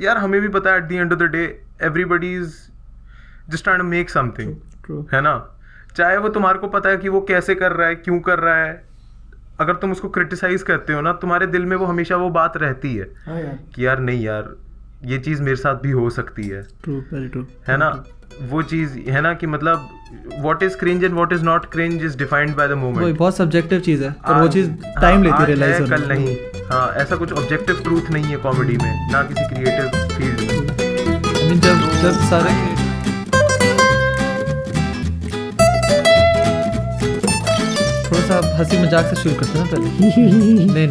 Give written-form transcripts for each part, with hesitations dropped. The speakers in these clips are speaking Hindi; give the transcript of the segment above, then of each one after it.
यार हमें भी पता है at the end of the day everybody is just trying to make something, है ना? चाहे वो तुम्हारे को पता है कि वो कैसे कर रहा है, क्यों कर रहा है, अगर तुम उसको क्रिटिसाइज करते हो ना, तुम्हारे दिल में वो हमेशा वो बात रहती है कि यार नहीं यार ये चीज मेरे साथ भी हो सकती है। ट्रू, वेरी ट्रू, है ना? वो चीज है ना कि मतलब what is cringe and what is not cringe is defined by the moment. वो बहुत सब्जेक्टिव चीज है और वो चीज टाइम लेती है रियलाइज होने कल नहीं। हाँ, ऐसा कुछ ऑब्जेक्टिव ट्रूथ नहीं है कॉमेडी में, ना किसी क्रिएटिव फील्ड में। आई मीन जब सारे थोड़ा सा हंसी मजाक से शुरू करते हैं ना पहले। नहीं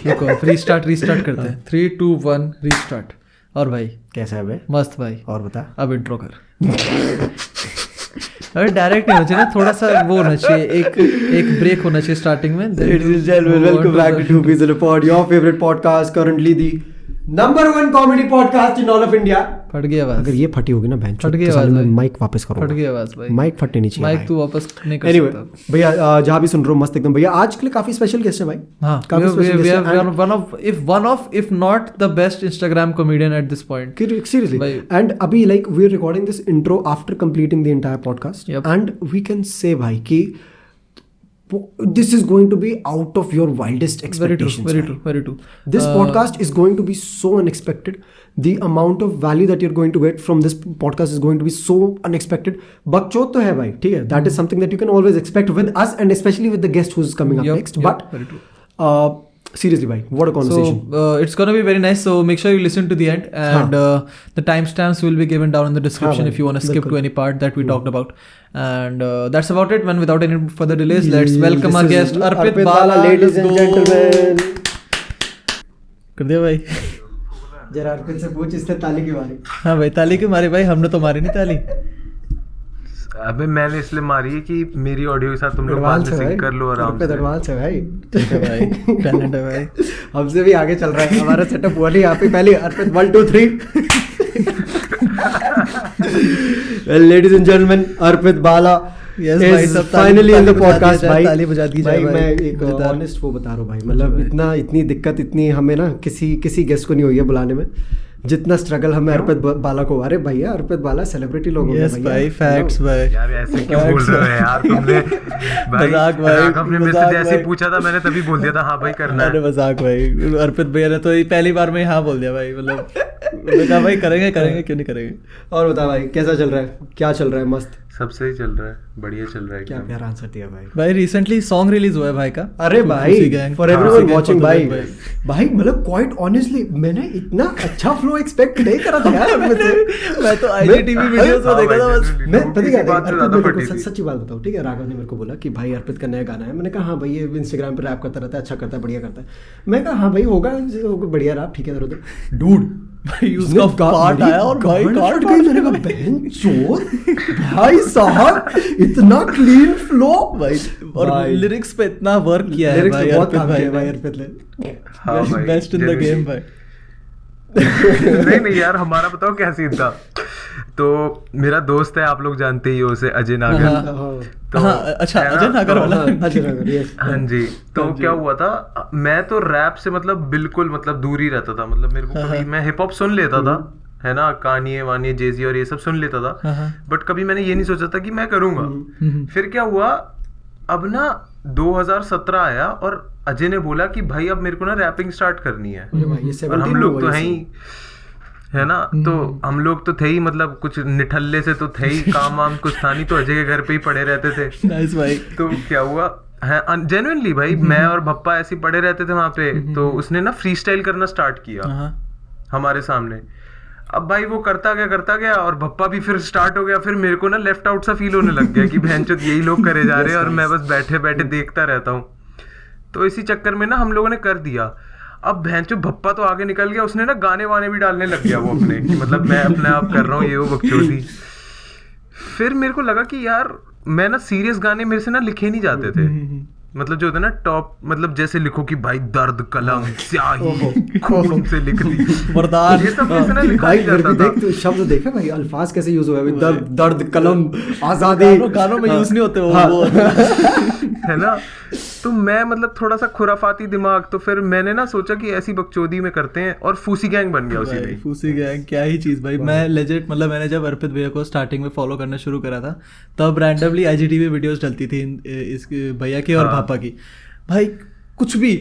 देखो रीस्टार्ट करते हैं। 3 2 1 रीस्टार्ट। और भाई कैसा है बे? मस्त भाई। और बता। अब इंट्रो कर। अरे डायरेक्ट नहीं होना चाहिए ना, थोड़ा सा वो होना चाहिए, एक ब्रेक होना चाहिए स्टार्टिंग में। Welcome back to Two Peas in a Pod, your favorite podcast, currently the number 1 comedy podcast in all of India. फट गई आवाज। अगर ये फटी होगी ना बहन, फट गई आवाज, मैं माइक वापस करूंगा। फट गई आवाज भाई, माइक फटने नहीं चाहिए। माइक तू वापस नहीं कर Anyway, सकता। भैया जहाँ भी सुन रहे हो मस्त एकदम। भैया आज के लिए काफी स्पेशल गेस्ट है भाई। हाँ, काफी स्पेशल गेस्ट है। one of if not the best Instagram comedian at this point. Seriously. And अभी like we are recording this intro after completing the entire podcast. Yep. And we can say भाई कि this is going to be out of your wildest expectations. Very true. This podcast is going to be so unexpected. The amount of value that you're going to get from this podcast is going to be so unexpected. बकचोद तो है भाई, ठीक है? That is something that you can always expect with us and especially with the guest who's coming up next. But very true. Seriously bhai, what a conversation. So it's gonna be very nice, so make sure you listen to the end, and the timestamps will be given down in the description if you want to skip to any part that we talked about. And that's about it, man. Without any further delays, let's welcome our guest Arpit Bala, ladies and gentlemen. कर दिया भाई। जरा अर्पित से पूछ इससे ताली क्यों मारी? हाँ भाई, ताली क्यों मारी भाई? हमने तो मारी नहीं ताली। अबे मैंने इसलिए मारी है कि मेरी ऑडियो के साथ तुम लोग बाद में सिंक कर लो आराम से। एडवांस है भाई। ठीक है भाई, टैलेंट है भाई। हमसे भी आगे चल रहा है हमारा सेटअप। हुआ नहीं यहाँ पे पहले अर्पित 1 2 3। Well, ladies and gentlemen, Arpit Bala is finally in the podcast भाई। ताली बजा दी जाए भाई। मैं एक ऑनेस्ट वो बता रहा हूँ भाई, मतलब इतनी दिक्कत इतनी हमें ना किसी गेस्ट को नहीं हुई है बुलाने में जितना स्ट्रगल हमें अर्पित बाला को। अरे भैया अर्पित बाला सेलिब्रिटी लोग हो गए भाई। फैक्ट्स भाई। यार ऐसे क्यों बोल रहे हो यार तुमने? मजाक भाई, आपने मेरे से जैसे पूछा था मैंने तभी बोल दिया था हाँ भाई करना है। अरे मजाक भाई, अर्पित भैया ने तो पहली बार में हाँ बोल दिया भाई, मतलब मैंने कहा भाई करेंगे क्यों नहीं करेंगे। और बता भाई कैसा चल रहा है, क्या चल रहा है? मस्त सब सही चल रहा है, बढ़िया चल रहा है। क्या प्यारा आंसर दिया भाई। भाई रिसेंटली सॉन्ग रिलीज हुआ है भाई का। अरे भाई फॉर एवरीवन वाचिंग भाई मतलब क्वाइट ऑनेस्टली मैंने इतना अच्छा फ्लो एक्सपेक्ट नहीं करा था यार। मैं तो आईजीटीवी वीडियोस में देखा था बस। मैं पता क्या सच्ची बात बताऊं, ठीक है? राघव ने मेरे को बोला कि भाई अर्पित का नया गाना है। मैंने कहा हाँ भाई ये इंस्टाग्राम पे रैप करता रहता है, अच्छा करता है, बढ़िया करता है। मैं कहा हाँ भाई होगा बढ़िया रैप, ठीक है उधर डूड भाई उसका पार्ट आया और भाई काट गई। मैंने कहा बहन चोद भाई साहब इतना क्लीन फ्लो भाई, और लिरिक्स पे इतना वर्क किया है भाई बहुत काम किया भाई अर्पित ने। बेस्ट इन द गेम भाई। नहीं यार हमारा बताओ क्या सीन था। तो मेरा दोस्त है, आप लोग जानते ही हो उसे, अजय नागर। तो अच्छा अजय नागर वाला। हाँ जी। तो क्या हुआ था, मैं तो रैप से मतलब बिल्कुल मतलब दूर ही रहता था। मतलब मेरे को कभी मैं हिप हॉप सुन लेता था, है ना, कानिये वानिये जेजी और ये सब सुन लेता था, बट कभी मैंने ये नहीं सोचा था कि मैं करूंगा। फिर क्या हुआ, अब ना 2017 आया और अजय ने बोला कि भाई अब मेरे को ना रैपिंग स्टार्ट करनी है। और हम लोग तो हैं ही, है ना, तो हम लोग तो थे ही, मतलब कुछ निठल्ले से तो थे ही, काम वाम कुछ था नहीं, तो अजय के घर पे ही पड़े रहते थे। नाइस भाई। तो क्या हुआ है जेन्युइनली भाई, मैं और भप्पा ऐसे पड़े रहते थे वहां पे, तो उसने ना फ्री स्टाइल करना स्टार्ट किया हमारे सामने। अब भाई वो करता गया और भप्पा भी फिर स्टार्ट हो गया। फिर मेरे को ना लेफ्ट आउट सा फील होने लग गया कि भैंचोद यही लोग करे जा रहे हैं और मैं बस बैठे बैठे देखता रहता हूँ। तो इसी चक्कर में ना हम लोगों ने कर दिया। अब भैंचोद भप्पा तो आगे निकल गया, उसने ना गाने वाने भी डालने लग गया वो अपने, कि मतलब मैं अपने आप कर रहा हूँ ये वो बकचोदी। फिर मेरे को लगा कि यार मैं ना सीरियस गाने मेरे से ना लिखे नहीं जाते थे, मतलब जो होता है ना टॉप, मतलब जैसे लिखो कि भाई दर्द कलम स्याही खून से लिख दी वरदान, ये सब मेरे से ना लिखा नहीं जाता था। देख तो शब्द देखे भाई, अल्फाज कैसे यूज हुआ है, दर्द कलम आजादी, गानों में यूज नहीं होते वो। है ना। तो मैं मतलब थोड़ा सा खुराफाती दिमाग, तो फिर मैंने ना सोचा कि ऐसी बकचोदी में करते हैं और फूसी गैंग बन गया उसी में। फूसी गैंग क्या ही चीज़ भाई। मैं लेजिट मतलब मैंने जब अर्पित भैया को स्टार्टिंग में फॉलो करना शुरू करा था तब रैंडमली IGTV वीडियोस डलती थी इस भैया की और भापा की, भाई कुछ भी,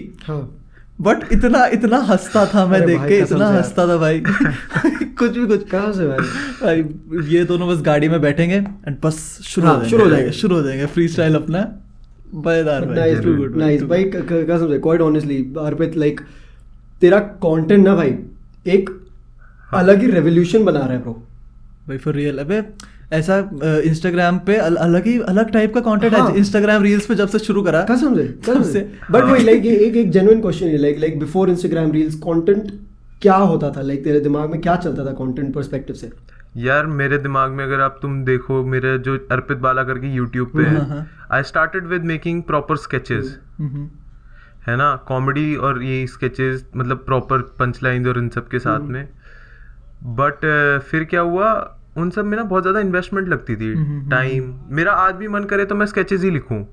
बट इतना हंसता था मैं देख के, इतना हंसता था भाई कुछ भी कुछ। कहाँ से भाई ये दोनों बस गाड़ी में बैठेंगे एंड बस शुरू हो जाएंगे फ्री स्टाइल अपना मजेदार भाई। नाइस भाई, कसम से क्वाइट ऑनेस्टली अर्पित, लाइक तेरा कंटेंट ना भाई एक अलग ही रेवोल्यूशन बना रहा है ब्रो भाई, फॉर रियल। अबे ऐसा इंस्टाग्राम पे अलग टाइप का कंटेंट है इंस्टाग्राम रील्स पे जब से शुरू करा, कसम से। बट वही लाइक एक जेन्युइन क्वेश्चन है, like before Instagram reels content क्या होता था, लाइक तेरे दिमाग में क्या चलता था कंटेंट पर्सपेक्टिव से? यार मेरे दिमाग में अगर आप तुम देखो, मेरे जो अर्पित बाला करके यूट्यूब पे है, I started with making proper sketches, है ना, कॉमेडी और ये स्केचेस मतलब प्रॉपर पंच लाइन और इन सब के साथ में। बट फिर क्या हुआ, उन सब में ना बहुत ज़्यादा इन्वेस्टमेंट लगती थी, टाइम। मेरा आज भी मन करे तो मैं स्केचेस ही लिखूं,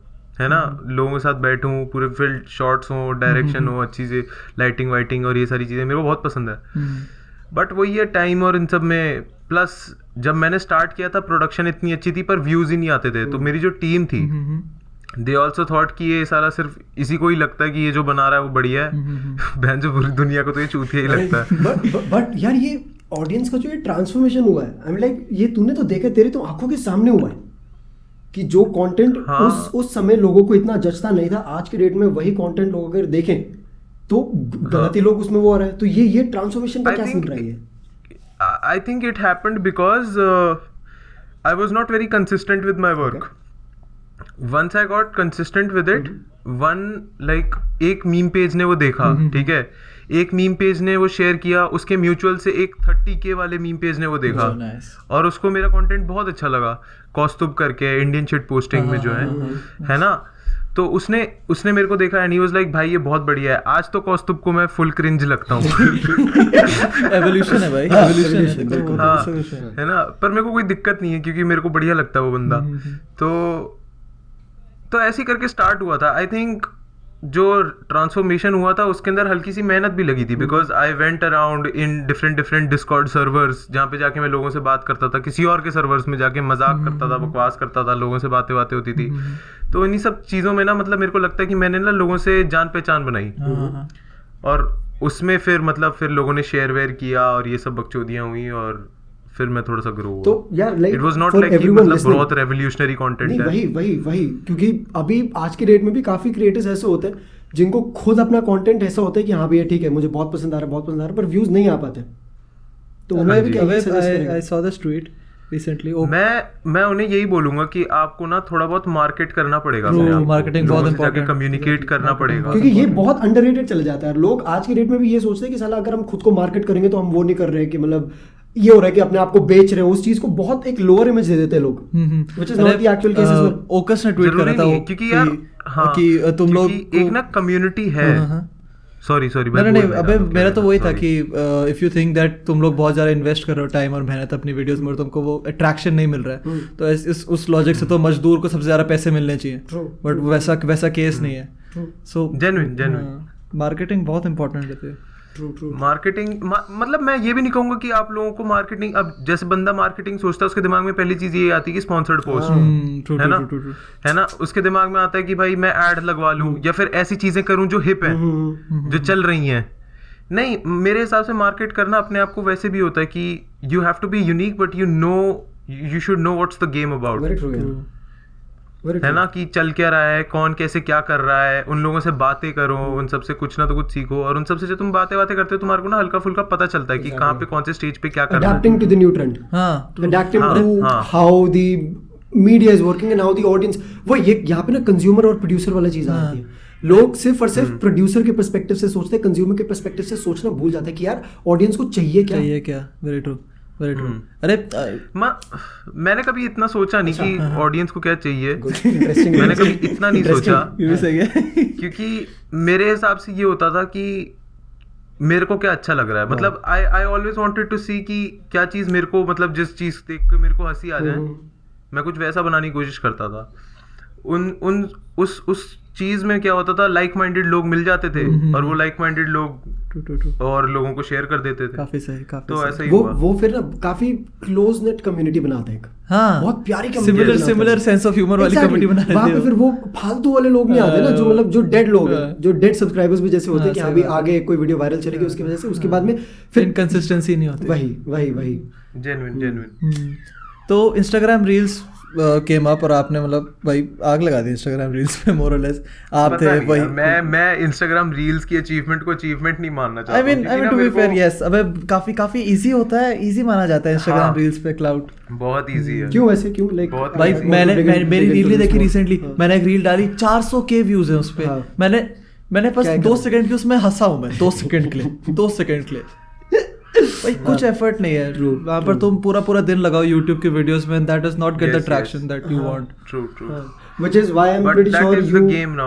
है ना, लोगों के साथ बैठूं, पूरे फील्ड शॉट्स हो, डायरेक्शन हो अच्छी से, लाइटिंग वाइटिंग और ये सारी चीज़ें मेरे को बहुत पसंद है। बट वही है टाइम और इन सब में, प्लस जब मैंने स्टार्ट किया था प्रोडक्शन इतनी अच्छी थी पर व्यूज़ ही नहीं आते थे। तो मेरी जो टीम थी दे ऑल्सो थॉट कि ये सारा सिर्फ इसी को ही लगता है कि ये जो बना रहा है वो बढ़िया है, बहन जो पूरी दुनिया को तो ये चूतिया ही लगता है। बट यार ये ऑडियंस का जो ये ट्रांसफॉर्मेशन हुआ है, आई मीन लाइक ये तूने तो देखा, तेरे तो आंखों के सामने हुआ है कि जो कंटेंट उस समय लोगों को इतना जचता नहीं था, आज के डेट में वही कंटेंट लोग अगर देखें तो गलत ही लोग उसमें वो आ रहे हैं। तो ये ट्रांसफॉर्मेशन का क्या सीन रहा है? I think it happened because I was not very consistent with my work. Once I got consistent with it, एक मीम पेज ने वो देखा, ठीक है, एक मीम पेज ने वो शेयर किया, उसके म्यूचुअल से एक 30K वाले मीम पेज ने वो देखा, और उसको मेरा कंटेंट बहुत अच्छा लगा, कौस्तुभ करके इंडियन शिट पोस्टिंग में जो है ना। तो उसने मेरे को देखा एंड ही वाज लाइक भाई ये बहुत बढ़िया है। आज तो कौस्तुभ को मैं फुल क्रिंज लगता हूँ। एवोल्यूशन है भाई, एवोल्यूशन है। हाँ, है ना, पर मेरे को कोई दिक्कत नहीं है क्योंकि मेरे को बढ़िया लगता है वो बंदा। तो ऐसे करके स्टार्ट हुआ था। आई थिंक जो ट्रांसफॉर्मेशन हुआ था उसके अंदर हल्की सी मेहनत भी लगी थी, because I went around in different Discord servers, जहाँ पे जाके मैं लोगों से बात करता था, किसी और के सर्वर्स में जाके मजाक करता था, बकवास करता था, लोगों से बातें होती थी। तो इन्हीं सब चीज़ों में ना मतलब मेरे को लगता है कि मैंने ना लोगों से जान पहचान बनाई, और उसमें फिर लोगों ने शेयर वेयर किया और ये सब बकचोदियाँ हुई, और फिर मैं थोड़ा सा ग्रो हुआ। तो यार like it was not like मतलब बहुत रेवोल्यूशनरी कंटेंट है। वही क्योंकि अभी आज के डेट में भी काफी क्रिएटर्स ऐसे होते हैं जिनको खुद अपना कंटेंट ऐसा होता है कि हाँ भैया ठीक है मुझे बहुत पसंद आ रहा है, पर व्यूज नहीं आ पाते। तो उन्हें भी क्या, I saw this tweet recently, मैं उन्हें यही बोलूंगा कि आपको ना थोड़ा बहुत मार्केट करना पड़ेगा, मार्केटिंग बहुत इंपॉर्टेंट, कम्युनिकेट करना पड़ेगा, क्योंकि ये बहुत अंडररेटेड चला जाता है। लोग आज के डेट में भी ये सोचते हैं कि साला अगर हम खुद को मार्केट करेंगे तो हम वो नहीं कर रहे कि मतलब ये हो रहा है कि अपने आप को बेच रहे हैं, उस चीज को बहुत एक लोअर इमेज दे देते हैं लोग, which is not the actual cases. ओकस ने ट्वीट करा था वो, क्योंकि यार हाँ, कि तुम लोग एक ना कम्युनिटी है। सॉरी नहीं, अबे मेरा तो वही था कि इफ यू थिंक दैट तुम लोग बहुत ज्यादा इन्वेस्ट कर रहे हो टाइम और मेहनत अपनी वीडियोस में और तुमको वो अट्रैक्शन नहीं मिल रहा है, तो उस लॉजिक से तो मजदूर को सबसे ज्यादा पैसे मिलने चाहिए, बट वैसा केस नहीं है। सो जेन्युइन मार्केटिंग बहुत इंपॉर्टेंट है। मार्केटिंग मतलब मैं ये भी नहीं कहूंगा कि आप लोगों को मार्केटिंग, अब जैसे बंदा मार्केटिंग सोचता है उसके दिमाग में पहली चीज ये आती है कि स्पॉन्सर्ड पोस्ट, है ना, उसके दिमाग में आता है कि भाई मैं ऐड लगवा लूं या फिर ऐसी चीजें करूं जो हिप है, जो चल रही हैं। नहीं, मेरे हिसाब से मार्केट करना अपने आप को वैसे भी होता है कि you have to be unique, but you should know what's the game about, है ना, कि चल क्या रहा है, कौन कैसे क्या कर रहा है, उन लोगों से बातें करो, उन सबसे कुछ ना तो कुछ सीखो, और उन सबसे जो तुम बातें करते हो तुम्हारे को ना हल्का फुल्का पता चलता है कि कहाँ पे कौन से स्टेज पे क्या करना है। Adapting to the new trend, adapting to how the media is working and how the audience, वो ये यहाँ पे ना कंज्यूमर और प्रोड्यूसर वाला चीज आती है। लोग सिर्फ और सिर्फ प्रोड्यूसर के पर्सपेक्टिव से सोचते हैं, कंज्यूमर के पर्सपेक्टिव से सोचना भूल जाते हैं कि यार ऑडियंस को चाहिए क्या। Very true. अरे मैंने कभी इतना सोचा नहीं कि ऑडियंस को क्या चाहिए, मैंने कभी इतना नहीं सोचा, क्योंकि मेरे हिसाब से ये होता था कि मेरे को क्या अच्छा लग रहा है, मतलब आई ऑलवेज वांटेड टू सी कि क्या चीज मेरे को, मतलब जिस चीज देख के मेरे को हंसी आ जाए, मैं कुछ वैसा बनाने की कोशिश करता था। उस चीज में क्या होता था, लाइक माइंडेड लोग मिल जाते थे और वो लाइक माइंडेड लोग और लोगों को शेयर कर देते थे। काफी सही, काफी तो ऐसा ही वो फिर ना काफी क्लोज नेट कम्युनिटी बनाते हैं। हाँ, बहुत प्यारी community, similar sense of humour वाली कम्युनिटी बना रहे थे। वहाँ पे फिर वो फालतू वाले लोग नहीं आते ना, जो मतलब जो डेड लोग हैं, जो डेड सब्सक्राइबर्स भी जैसे होते हैं कि अभी आगे कोई वीडियो वायरल चलेगी उसकी वजह से, उसके बाद में फिर इनकंसिस्टेंसी नहीं होती। वही जेन्युइन। तो इंस्टाग्राम रील्स केम अप और आपने मतलब भाई आग लगा दी इंस्टाग्राम रील्स पे, मोर और लेस आप थे वही। मैं इंस्टाग्राम रील्स की अचीवमेंट को अचीवमेंट नहीं मानना चाहता। I mean to be fair, yes, अबे काफी इजी होता है, इजी माना जाता है इंस्टाग्राम रील्स पे क्लाउड। बहुत इजी है। क्यों ऐसे, क्यों लाइक भाई मेरी रील नहीं देखी रिसेंटली, मैंने एक रील डाली 400K व्यूज है उस पे। मैंने बस 2 सेकंड की उसमें हंसा हूं मैं, 2 सेकंड के लिए भाई कुछ एफर्ट नहीं है वहाँ पर। तुम पूरा दिन लगाओ YouTube के वीडियोस में, that does not get the traction that you want. True. Which is why I'm pretty sure that is the game now.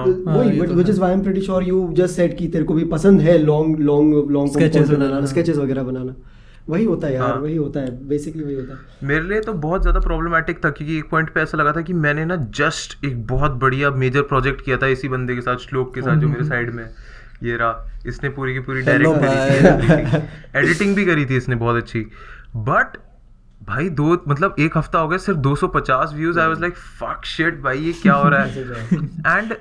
Which is why I'm pretty sure you just said कि तेरे को भी पसंद है long sketches वगैरह बनाना। वही होता है यार, वही होता है बेसिकली, वही होता है। मेरे लिए तो बहुत ज़्यादा प्रॉब्लमैटिक था क्योंकि एक पॉइंट पे ऐसा लगा था कि मैंने ना जस्ट एक बहुत बढ़िया मेजर प्रोजेक्ट किया था इसी बंदे के साथ, श्लोक के साथ, जो मेरे साइड में ये रहा। इसने पूरी की पूरी डायरेक्ट करी थी, एडिटिंग भी करी थी इसने बहुत अच्छी। बट भाई एक हफ्ता हो गया, सिर्फ 250 views. I was like fuck shit भाई, ये क्या हो रहा है। एंड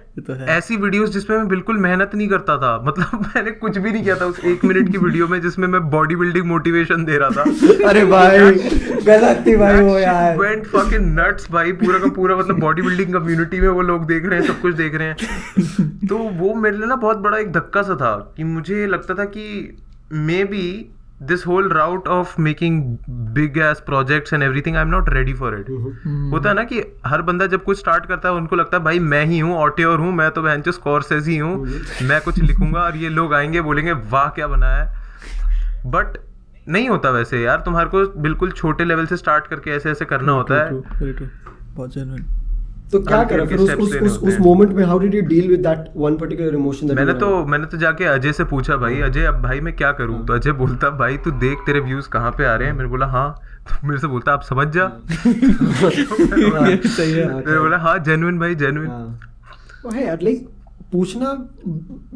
ऐसी वीडियोस जिसमें मैं बिल्कुल मेहनत नहीं करता था, मतलब मैंने कुछ भी नहीं किया था उस 1 मिनट की वीडियो में जिसमें मैं बॉडी बिल्डिंग मोटिवेशन दे रहा था। अरे भाई गलत थी भाई वो यार, वेंट फकिंग नट्स भाई, पूरा का पूरा मतलब बॉडी बिल्डिंग कम्युनिटी में वो लोग देख रहे हैं, सब कुछ देख रहे हैं। तो वो मेरे लिए ना बहुत बड़ा एक धक्का सा था कि मुझे लगता था कि may be this whole route of making big ass projects and everything, I'm not ready for it. होता है ना कि हर बंदा जब कुछ स्टार्ट करता है उनको लगता है भाई मैं ही हूँ ऑटेयर हूँ, मैं तो बेंचो स्कॉर्सेज़ी हूँ, मैं कुछ लिखूंगा और ये लोग आएंगे बोलेंगे वाह क्या बनाया है। बट नहीं होता वैसे यार, तुम्हारे को बिल्कुल छोटे लेवल से स्टार्ट करके ऐसे करना होता है। बहुत जेन्युइन। तो क्या करा फिर उस मोमेंट में, how did you deal with that one particular emotion that मैंने तो जाके अजय से पूछा, भाई अजय अब भाई मैं क्या करूं। तो अजय बोलता भाई तू देख तेरे व्यूज कहाँ पे आ रहे हैं। मैंने बोला हाँ। तो मेरे से बोलता आप समझ जा। सही है। मैंने बोला हाँ जेन्युइन भाई जेन्युइन है यार, लाइक पूछना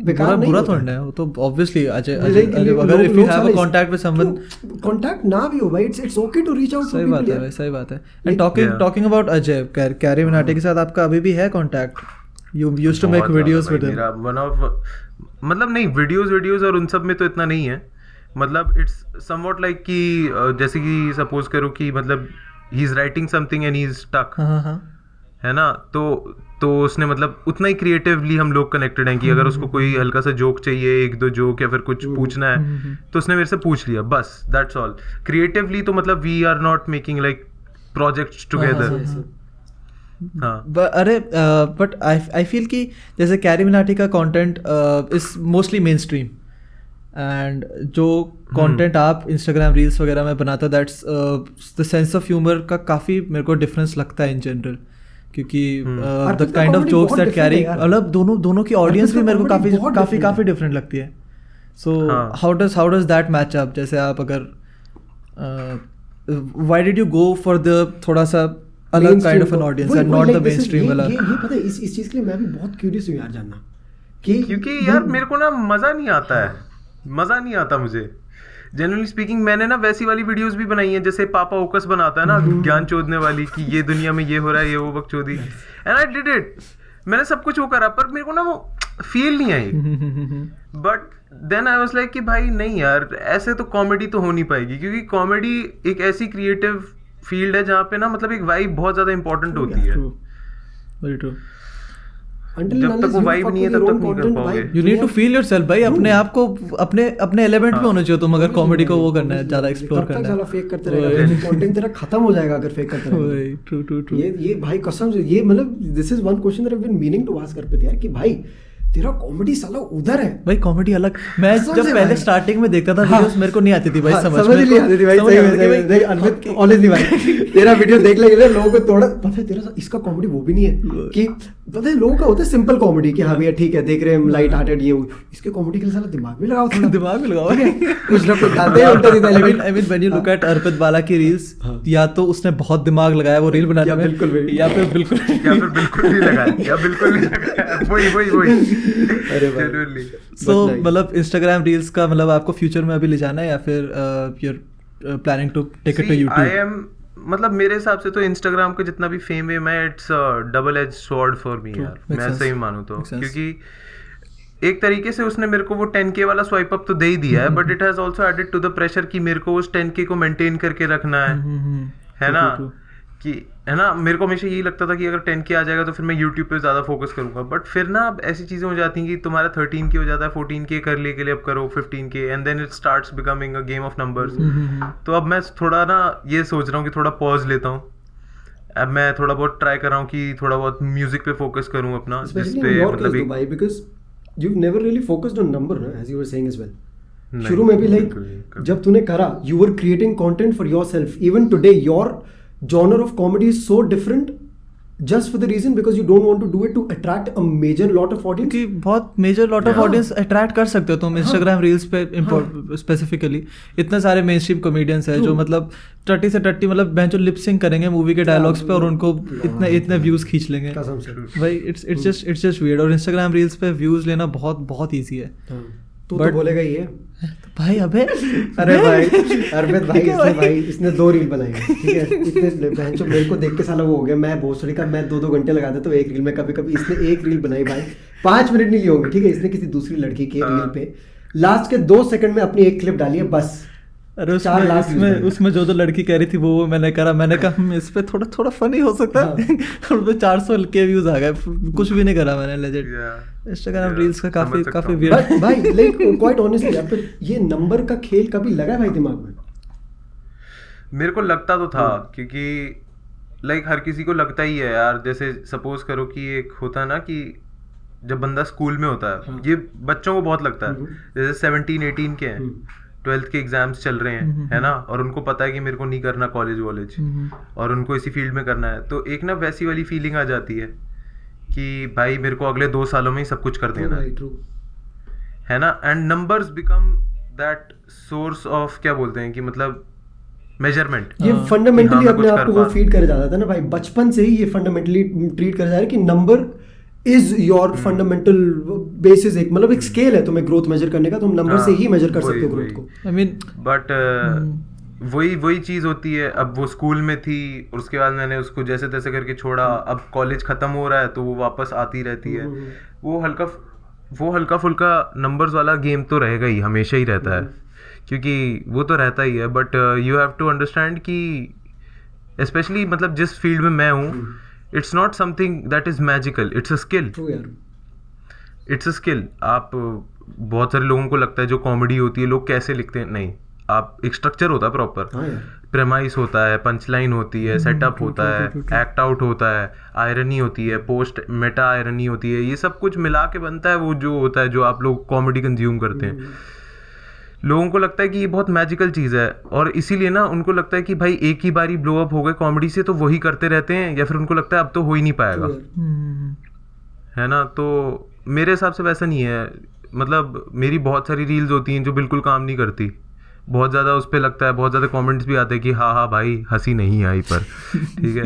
बेकार नहीं, बुरा थोड़ा है वो तो ऑब्वियसली। अजय अगर if you have a contact with someone, contact ना भी हो भाई, it's okay to reach out. सही बात है। And talking about Ajay, Carry Minati के साथ आपका अभी भी है contact? You used to make videos with him? One of मतलब नहीं वीडियोस और उन सब में तो इतना नहीं है, मतलब इट्स समवॉट लाइक कि जैसे कि सपोज करो कि मतलब he is writing something and he is stuck, है ना, तो उसने मतलब उतना ही क्रिएटिवली हम लोग कनेक्टेड हैं कि अगर उसको कोई हल्का सा जोक चाहिए, 1-2 जोक या फिर कुछ पूछना है तो उसने मेरे से पूछ लिया, बस दैट्स ऑल। क्रिएटिवली तो मतलब we are not making like projects together. हाँ अरे बट आई फील कि जैसे कैरी मिनाटी का content is mostly men stream, and जो कंटेंट आप इंस्टाग्राम रील्स वगैरह में बनाते हो that's the sense of humour का काफ़ी मेरे को डिफरेंस लगता है इन जनरल, क्योंकि the kind of jokes that carry, मतलब दोनों की ऑडियंस भी मेरे को काफ़ी डिफरेंट लगती है। So how does that match up? जैसे आप अगर why did you go for the थोड़ा सा अलग kind of an audience and not the mainstream वाला? ये पता है इस चीज़ के लिए मैं भी बहुत क्यूरियस हूँ यार जानना, क्योंकि यार मेरे को ना मज़ा नहीं आता मुझे जनरली स्पीकिंग। मैंने ना वैसी वाली वीडियोस भी बनाई हैं जैसे पापा ओकस बनाता है ना, ज्ञान चोदने वाली कि ये दुनिया में ये हो रहा है, ये वो बकचोदी, एंड आई डिड इट। मैंने सब कुछ वो करा पर मेरे को ना वो फील नहीं आई। But then I was like कि भाई नहीं यार, ऐसे तो कॉमेडी तो हो नहीं पाएगी, क्योंकि कॉमेडी एक ऐसी क्रिएटिव फील्ड है जहाँ पे ना मतलब एक वाइब बहुत ज्यादा इंपॉर्टेंट होती है। Very true. जब तक वो वाइब नहीं है तब तक नहीं कर पाओगे। You need to feel yourself भाई, अपने आप को अपने एलिमेंट में होना चाहिए तुम, अगर कॉमेडी को वो करना है, ज्यादा एक्सप्लोर करना है। ज्यादा फेक करते रहेगा कंटेंट तेरा खत्म हो जाएगा अगर फेक करते रहेगा। ट्रू। ये भाई कसम से, ये मतलब this is one question that I have been meaning to ask Arpit यार, कि भाई तेरा कॉमेडी साला उधर है भाई, कॉमेडी अलग। मैं जब पहले स्टार्टिंग में देखता था वीडियोस, मेरे को नहीं आती थी भाई, समझ नहीं आती थी भाई। सही अनवित ऑनेस्टली भाई, तेरा वीडियो देख लेंगे लोगों को थोड़ा पता है तेरा इसका कॉमेडी वो भी नहीं है कि पता है लोगों का होता है सिंपल कॉमेडी कि हाँ भैया ठीक है देख रहे हैं लाइट हार्टेड ये इसके कॉमेडी के लिए साला दिमाग में लगाओ, थोड़ा दिमाग में लगाओ, कुछ ना कुछ डालते हैं उल्टा सीधा। लेकिन I mean when you look at Arpit Bala की रील्स, या तो उसने बहुत दिमाग लगाया वो रील बनाने में, या फिर बिल्कुल नहीं लगाया, या बिल्कुल नहीं लगाया, वही अरे भाई सो मतलब इंस्टाग्राम रील्स का मतलब आपको फ्यूचर में अभी ले जाना है, या फिर you're planning to take it to YouTube? मतलब मेरे हिसाब से तो इंस्टाग्राम का जितना भी फेम है, it's double edge sword for me यार, मैं सही मानूं तो, क्योंकि एक तरीके से उसने मेरे को वो 10K वाला स्वाइप अप तो दे ही दिया है, but it has also added to the pressure कि मेरे को उस 10K को मेंटेन करके रखना है ना, कि है ना, मेरे को हमेशा यही लगता था कि अगर 10K आ जाएगा तो फिर मैं YouTube पे ज्यादा फोकस करूंगा, बट फिर ना अब ऐसी चीजें हो जाती हैं कि तुम्हारा 13K हो जाता है, 14K कर लिए के लिए अब करो 15K, and then it starts becoming a game of numbers. तो अब मैं थोड़ा ना ये सोच रहा हूँ कि थोड़ा पॉज लेता हूँ, अब मैं थोड़ा बहुत ट्राई कर रहा हूँ कि थोड़ा बहुत म्यूजिक पे फोकस करूँ अपना, जिस पे मतलब भाई because you've never really focused on number na, as you were saying as well. शुरू में भी लाइक जब तूने करा you were creating content for yourself. Even today your genre of comedy is so different just for the reason because you don't want to do it to attract a major lot of audience. क्योंकि बहुत major lot of audience attract कर सकते हो तुम इंस्टाग्राम रील्स पे स्पेसिफिकली। इतने सारे मेन स्ट्रीम कॉमेडियंस हैं जो मतलब 30 से 30 मतलब बेंच लिप सिंक करेंगे मूवी के डायलॉग्स पे और उनको इतने व्यूज खींच लेंगे भाई। It's just weird. और इंस्टाग्राम रील्स पे व्यूज लेना बहुत ईजी है। तो बोलेगा ये भाई अबे अरे भाई अरविंद भाई इसने 2 रील बनाई है, ठीक है, इतने बहन मेरे को देख के साला वो हो गया, मैं भोसड़ी का मैं 2-2 घंटे लगा देता हूँ एक रील में कभी इसने 1 रील बनाई भाई 5 मिनट नहीं लिए होंगे, ठीक है, इसने किसी दूसरी लड़की के रील पे लास्ट के 2 सेकंड में अपनी एक क्लिप डाली है बस। अरे उसमें जो लड़की कह रही थी वो मैंने कहा इस पे थोड़ा फनी हो सकता है। और उसमें 400 के व्यूज आ गए, कुछ भी नहीं करा मैंने लेजेंड। इंस्टाग्राम रील्स का काफी वियर्ड भाई लाइक क्वाइट ऑनेस्टली यार, ये नंबर का खेल कभी लगा भाई दिमाग में? मेरे को लगता तो था, क्योंकि लाइक हर किसी को लगता ही है यार। जैसे सपोज करो कि एक होता है ना कि जब बंदा स्कूल में होता है, ये बच्चों को बहुत लगता है, जैसे 17-18 के हैं, 12th के एग्जाम्स चल रहे हैं, है ना, और उनको पता है कि मेरे को नहीं करना कॉलेज और उनको इसी फील्ड में करना है, तो एक ना वैसी वाली फीलिंग आ जाती है कि भाई मेरे को अगले 2 सालों में ही सब कुछ कर देना है ना। And numbers become that source of क्या बोलते हैं कि मतलब मेजरमेंट। ये फंडामेंटली अपने आप को वो फीड कर जाता था ना भाई, बचपन से ही ये फंडामेंटली ट्रीट कर जा रहा है कि number is your fundamental basis. एक मतलब एक स्केल है तुम्हें ग्रोथ मेजर करने का, तुम नंबर से ही मेजर कर सकते हो ग्रोथ को। आई मीन बट वही चीज होती है। अब वो स्कूल में थी और उसके बाद मैंने उसको जैसे तैसे करके छोड़ा, अब कॉलेज खत्म हो रहा है तो वो वापस आती रहती है। वो हल्का फुल्का नंबर्स वाला गेम तो रहेगा ही, हमेशा ही रहता है, क्योंकि वो तो रहता ही है। But you have to understand कि स्पेशली मतलब जिस फील्ड में मैं हूँ, it's not something that is magical, it's a skill. It's a skill. आप बहुत सारे लोगों को लगता है जो कॉमेडी होती है लोग कैसे लिखते हैं, नहीं, आप एक स्ट्रक्चर होता है प्रॉपर, प्रेमाइस होता है, पंच लाइन होती है, सेटअप होता है, एक्ट आउट होता है, आयरनी होती है, पोस्ट मेटा आयरनी होती है, ये सब कुछ मिला के बनता है वो जो होता है जो आप लोग कॉमेडी कंज्यूम करते हैं। लोगों को लगता है कि ये बहुत मैजिकल चीज़ है, और इसीलिए ना उनको लगता है कि भाई एक ही बारी ब्लो अप हो गए कॉमेडी से तो वही करते रहते हैं, या फिर उनको लगता है अब तो हो ही नहीं पाएगा, है ना। तो मेरे हिसाब से वैसा नहीं है। मतलब मेरी बहुत सारी रील्स होती हैं जो बिल्कुल काम नहीं करती, बहुत ज़्यादा उस पर लगता है, बहुत ज़्यादा कमेंट्स भी आते हैं कि हाँ भाई हंसी नहीं आई पर, ठीक है,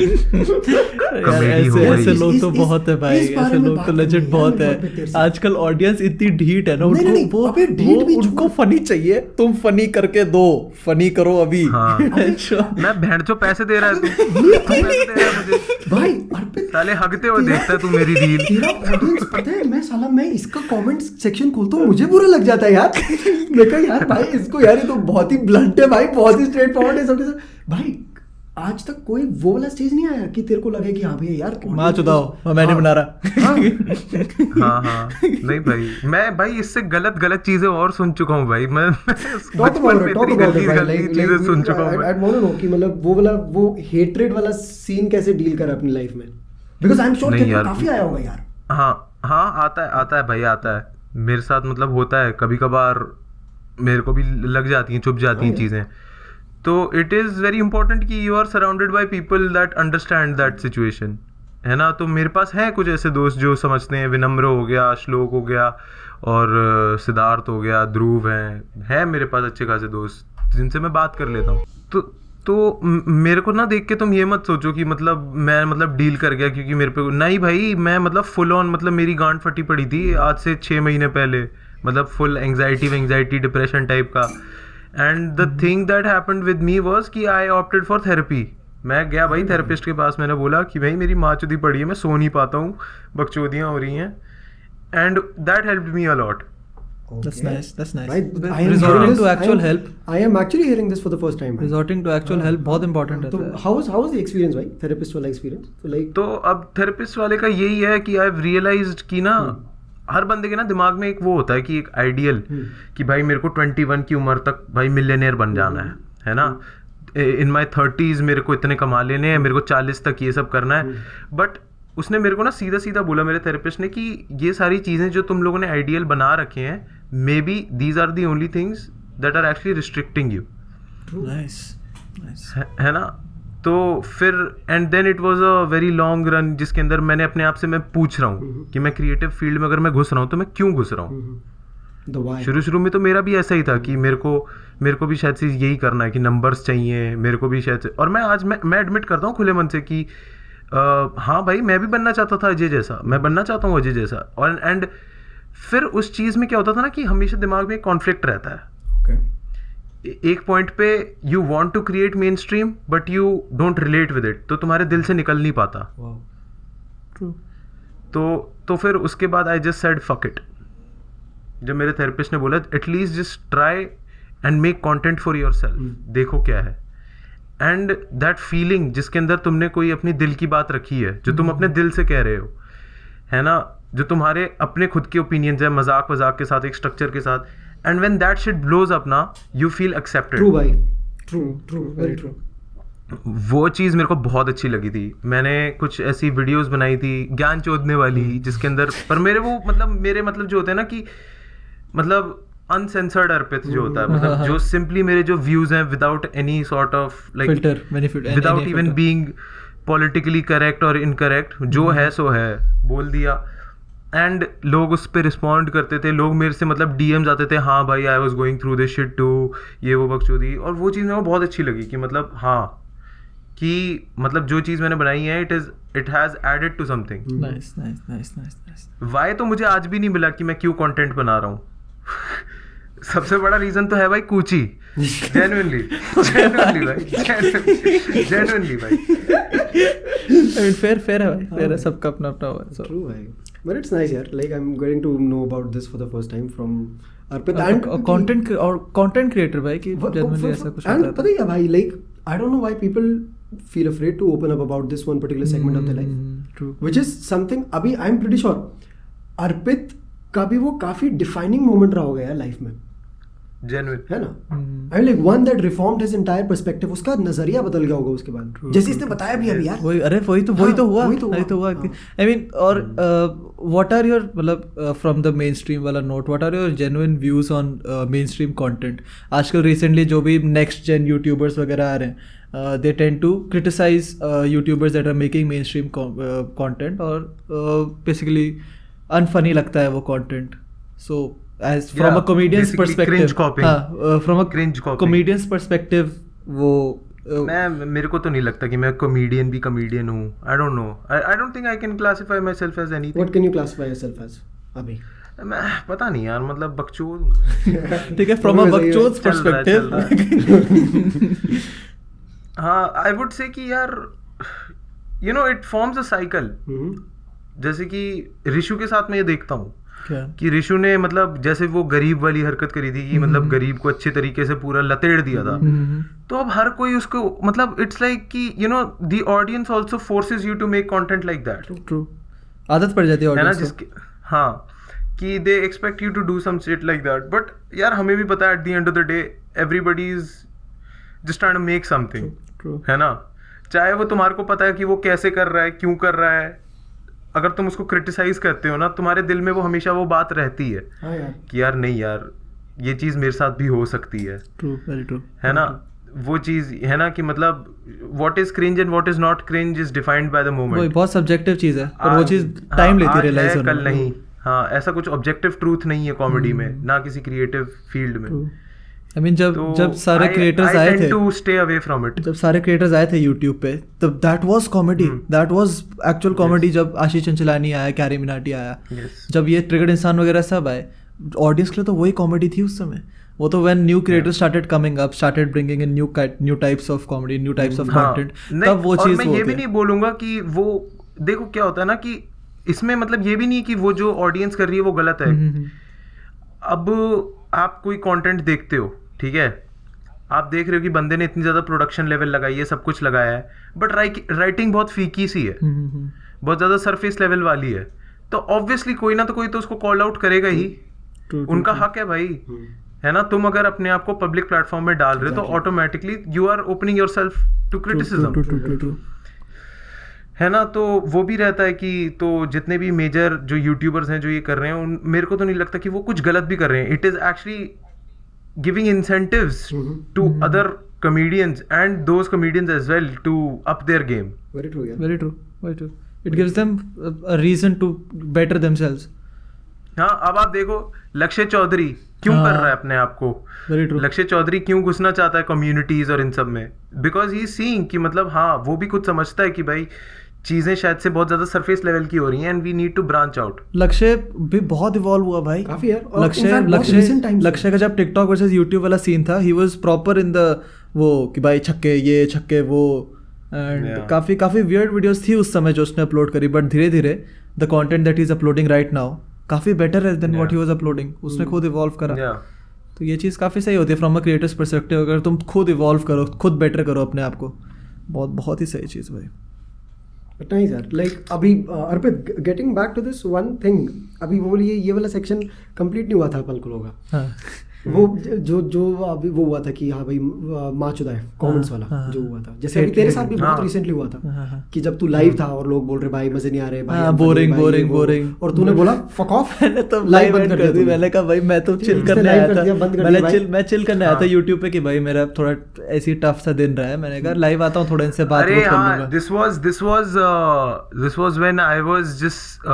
कॉमेडी हो गई। ऐसे लोग तो बहुत है भाई, ऐसे लोग तो लेजेंड बहुत है। आजकल ऑडियंस इतनी ढीठ है ना, उनको फनी चाहिए, तुम फनी करके दो, फनी करो अभी। मैं भेड़चो पैसे दे रहा है मुझे भाई, साले हगते हुए देखता है तू मेरी रील। तेरा ऑडियंस पता है, मैं इसका कमेंट सेक्शन खोलता हूँ, मुझे बुरा लग जाता है यार। मैं कहा यार भाई इसको यार ये तो बहुत ही ब्लंट है भाई, बहुत ही स्ट्रेट फॉरवर्ड है सब भाई। आज तक कोई वो वाला स्टेज नहीं आया कि तेरे को लगे कि हाँ भैया यार माँ चुदाओ मैं नहीं बना रहा। हाँ नहीं भाई, मैं भाई इससे गलत चीजें और सुन चुका हूँ भाई। मैं चीजें सुन चुका हूँ। आई वांट टू नो कि मतलब वो वाला वो हेट्रेड वाला सीन कैसे डील करा अपनी लाइफ में, बिकॉज़ आई एम श्योर कि काफी आया होगा यार। हाँ हाँ आता है भाई, आता है मेरे साथ, मतलब होता है कभी कभार, मेरे को भी लग जाती हैं, चुप जाती हैं चीज़ें। तो इट इज़ वेरी इंपॉर्टेंट कि you are surrounded by people that understand that situation, है ना। तो मेरे पास है कुछ ऐसे दोस्त जो समझते हैं, विनम्र हो गया, श्लोक हो गया, और सिद्धार्थ हो गया, ध्रुव है मेरे पास अच्छे खासे दोस्त जिनसे मैं बात कर लेता हूँ। तो मेरे को ना देख के तुम ये मत सोचो कि मतलब मैं मतलब डील कर गया क्योंकि मेरे पे, नहीं भाई, मैं मतलब फुल ऑन, मतलब मेरी गांड फटी पड़ी थी आज से 6 महीने पहले, मतलब फुल एंग्जाइटी डिप्रेशन टाइप का। And the thing that happened with me was कि आई ऑप्टेड फॉर थेरेपी। मैं गया भाई थेरेपिस्ट के पास, मैंने बोला कि भाई मेरी माँ चुदी पड़ी है, मैं सो नहीं पाता हूँ, बकचोदियाँ हो रही हैं, and that helped me a lot. That's nice. Right. I am Resorting hearing to this- actual help. I am actually hearing this for the first time. Resorting to actual help बहुत important है। तो how was the experience, भाई? Therapist वाला experience? So like. तो अब थेरेपिस्ट वाले का यही है कि आई हैव रियलाइज्ड कि ना हर बंदे के ना दिमाग में एक वो होता है कि एक आइडियल कि भाई मेरे को 21 की उम्र तक भाई मिलियनेयर बन जाना है ना। इन माई 30s मेरे को इतने कमा लेने हैं, मेरे को 40 तक ये सब करना है। बट उसने मेरे को ना सीधा सीधा बोला, मेरे थेरेपिस्ट ने, कि ये सारी चीज़ें जो तुम लोगों ने आइडियल बना रखे हैं, maybe these are the only things that are actually restricting you. Nice. है ना। तो फिर and then it was a very long run जिसके अंदर मैंने अपने आप से मैं पूछ रहा हूँ कि मैं क्रिएटिव फील्ड में अगर मैं घुस रहा हूँ तो मैं क्यों घुस रहा हूँ। शुरू में तो मेरा भी ऐसा ही था कि मेरे को भी शायद से यही करना है कि नंबर्स चाहिए मेरे को भी शायद से। और मैं आज मैं एडमिट करता हूँ खुले मन से कि हाँ भाई, मैं भी बनना चाहता था अजय जैसा, मैं बनना चाहता हूँ अजय जैसा। और एंड फिर उस चीज़ में क्या होता था ना कि हमेशा दिमाग में एक कॉन्फ्लिक्ट रहता है। एक पॉइंट पे you want to create mainstream but you don't relate with it, तो तुम्हारे दिल से निकल नहीं पाता। तो फिर उसके बाद I just said fuck it. जब मेरे थेरेपिस्ट ने बोला at least just try and make content for yourself, देखो क्या है। एंड दैट फीलिंग जिसके अंदर तुमने कोई अपनी दिल की बात रखी है, जो तुम अपने दिल से कह रहे हो, है ना, जो तुम्हारे अपने खुद के ओपिनियंस है, मजाक के साथ, एक स्ट्रक्चर के साथ, and when that shit blows up ना, यू फील एक्सेप्टेड। ट्रू भाई, ट्रू, वेरी ट्रू। वो चीज़ मेरे को बहुत अच्छी लगी थी। मैंने कुछ ऐसी वीडियोस बनाई थी ज्ञान चोदने वाली, जिसके अंदर पर मेरे मतलब जो होते हैं ना कि मतलब अनसेंसर्ड अर्पित जो होता है, मतलब जो सिंपली मेरे जो व्यूज हैं without any sort of like filter, without even being politically correct और इनकरेक्ट, जो है सो है बोल दिया। एंड लोग उस पर रिस्पॉन्ड करते थे, लोग मेरे से मतलब डीएम्स आते थे, हाँ भाई I was going through this shit too, ये वो बकचोदी। और वो चीज़ मेरे को बहुत अच्छी लगी कि मतलब हाँ, कि मतलब जो चीज़ मैंने बनाई है it has added to something. Nice. Why तो मुझे आज भी नहीं मिला कि मैं क्यों कंटेंट बना रहा हूँ। सबसे बड़ा रीजन तो है भाई कूची, जेन्युइनली भाई। फेयर है भाई, फेयर है, सबका अपना अपना है। ट्रू भाई, but it's nice यार, like I'm getting to know about this for the first time from Arpit and content creator भाई, कि genuinely ऐसा कुछ होता है। and पता है क्या भाई, like I don't know why people feel afraid to open up about this one particular segment of their life, true, which is something अभी I'm pretty sure अर्पित का भी वो काफी डिफाइनिंग मोमेंट रहा होगा यार लाइफ में, जेन्युइन है ना। I like one that reformed his entire perspective, उसका नजरिया बदल गया होगा उसके बाद, जैसे इसने बताया भी अभी यार। वही तो हुआ। आई मीन, और व्हाट आर योर, मतलब फ्रॉम द मेन स्ट्रीम वाला note, what are your genuine views on mainstream content? आजकल रिसेंटली जो भी नेक्स्ट जेन यूट्यूबर्स वगैरह आ रहे हैं, they tend to criticize YouTubers that are making mainstream content, और basically unfunny लगता है वो content. So as from a comedian's perspective, cringe copying. From a cringe copying. comedian's perspective, वो मेरे को तो नहीं लगता कि मैं कॉमेडियन हूँ। I don't know. I don't think I can classify myself as anything. What can you classify yourself as अभी? मैं पता नहीं यार, मतलब बकचोद हूँ। ठीक है, from a बकचोद perspective। हाँ, I would say कि यार you know it forms a cycle. जैसे कि ऋषु के साथ मैं ये देखता हूँ कि ऋषु ने मतलब जैसे वो गरीब वाली हरकत करी थी कि मतलब गरीब को अच्छे तरीके से पूरा लतेड़ दिया था, तो अब हर कोई उसको मतलब इट्स लाइक कि you know the audience also forces you to make content like that. True, आदत पड़ जाती है ना जिसके, हाँ, कि they expect you to do some shit like that. But यार हमें भी पता है at the end of the day everybody is just trying to make something, है ना। चाहे वो तुम्हारे को पता है कि वो कैसे कर रहा है, क्यों कर रहा है, अगर तुम उसको क्रिटिसाइज करते हो ना, तुम्हारे दिल में वो हमेशा वो बात रहती है हाँ यार, कि यार नहीं यार, ये चीज मेरे साथ भी हो सकती है, ट्रू, वेरी ट्रू, है ना। वो चीज है ना कि मतलब what is cringe and what is not cringe is defined by the वो मोमेंट। बहुत सब्जेक्टिव चीज है और वो चीज टाइम लेती है रियलाइज होने कल में। नहीं, हाँ ऐसा कुछ ऑब्जेक्टिव ट्रूथ नहीं है कॉमेडी में, ना किसी क्रिएटिव फील्ड में। आई मीन जब सारे क्रिएटर्स आए थे, to stay away from it. जब सारे क्रिएटर्स आए थे यूट्यूब पे, तब that was comedy, that was actual comedy. जब आशीष चंचलानी आया, कैरी मिनाटी आया, जब ये ट्रिगर्ड इंसान वगैरह सब आए, ऑडियंस के लिए तो वही कॉमेडी थी उस समय। वो तो when new creators started coming up, started bringing in new types of comedy, new types of content, तब वो चीज। मैं ये भी नहीं बोलूंगा कि वो, देखो क्या होता है ना कि इसमें मतलब ये भी नहीं कि वो जो ऑडियंस कर रही है वो गलत है। अब आप कोई कंटेंट देखते हो, ठीक है, आप देख रहे हो कि बंदे ने इतनी ज्यादा प्रोडक्शन लेवल लगाई है, सब कुछ लगाया है, बट राइटिंग बहुत फीकी सी है, बहुत ज्यादा सरफेस लेवल वाली है, तो ऑब्वियसली कोई ना तो कोई तो उसको कॉल आउट करेगा ही। उनका हक है भाई, है ना। तुम अगर अपने आप को पब्लिक प्लेटफॉर्म में डाल रहे हो तो automatically you are opening yourself to criticism, है ना। तो वो भी रहता है कि तो जितने भी मेजर जो यूट्यूबर्स हैं जो ये कर रहे हैं, मेरे को तो नहीं लगता कि वो कुछ गलत भी कर रहे हैं। It is actually giving incentives to other comedians and those comedians as well to up their game. Very true, yeah. Very true, very true. It gives them a reason to better themselves. हाँ, अब आप देखो लक्ष्य चौधरी क्यों कर रहा है अपने आप को, Very true. लक्ष्य चौधरी क्यों घुसना चाहता है कम्युनिटीज और इन सब में, बिकॉज ही सीइंग कि मतलब हाँ वो भी खुद समझता है कि भाई चीजें शायद से बहुत ज्यादा सरफेस लेवल की हो रही हैं and we need to branch out. Lakshay भी बहुत इवॉल्व हुआ भाई काफी यार। और लक्ष्य in fact, बहुत recent times लक्ष्य का जब टिकटॉक वर्सेस यूट्यूब वाला सीन था, he was proper in the वो कि भाई छक्के ये छक्के वो, एंड Yeah. काफी वियर्ड वीडियोस थी उस समय जो उसने अपलोड करी, बट धीरे धीरे the content that he is uploading right now काफी बेटर है then what he was uploading. उसने खुद इवॉल्व करा, तो ये चीज़ काफ़ी सही होती है फ्रॉम अ क्रिएटर्स परस्पेक्टिव। अगर तुम खुद इवॉल्व करो, खुद बेटर करो अपने आप को, बहुत ही सही चीज़ भाई। But nice यार, like अभी अर्पित, getting back to this one thing, अभी वो ये वाला सेक्शन कंप्लीट नहीं हुआ था अपन लोगों का। हाँ। वो जो अभी वो हुआ था कि हाँ भाई माँ चुदा है कमेंट्स वाला जो हुआ था, जैसे अभी तेरे साथ भी बहुत रिसेंटली हुआ था कि जब तू लाइव था और लोग बोल रहे भाई मजे नहीं आ रहे भाई, बोरिंग, और तूने बोला फक ऑफ, मैंने तो लाइव बंद कर दी। मैंने कहा भाई मैं तो चिल करने आया था, मैं चिल करने आया था यूट्यूब पे कि भाई मेरा थोड़ा ऐसी टफ सा दिन रहा है, मैंने कहा लाइव आता हूँ थोड़ा इनसे बात कर लूंगा। This was when I was just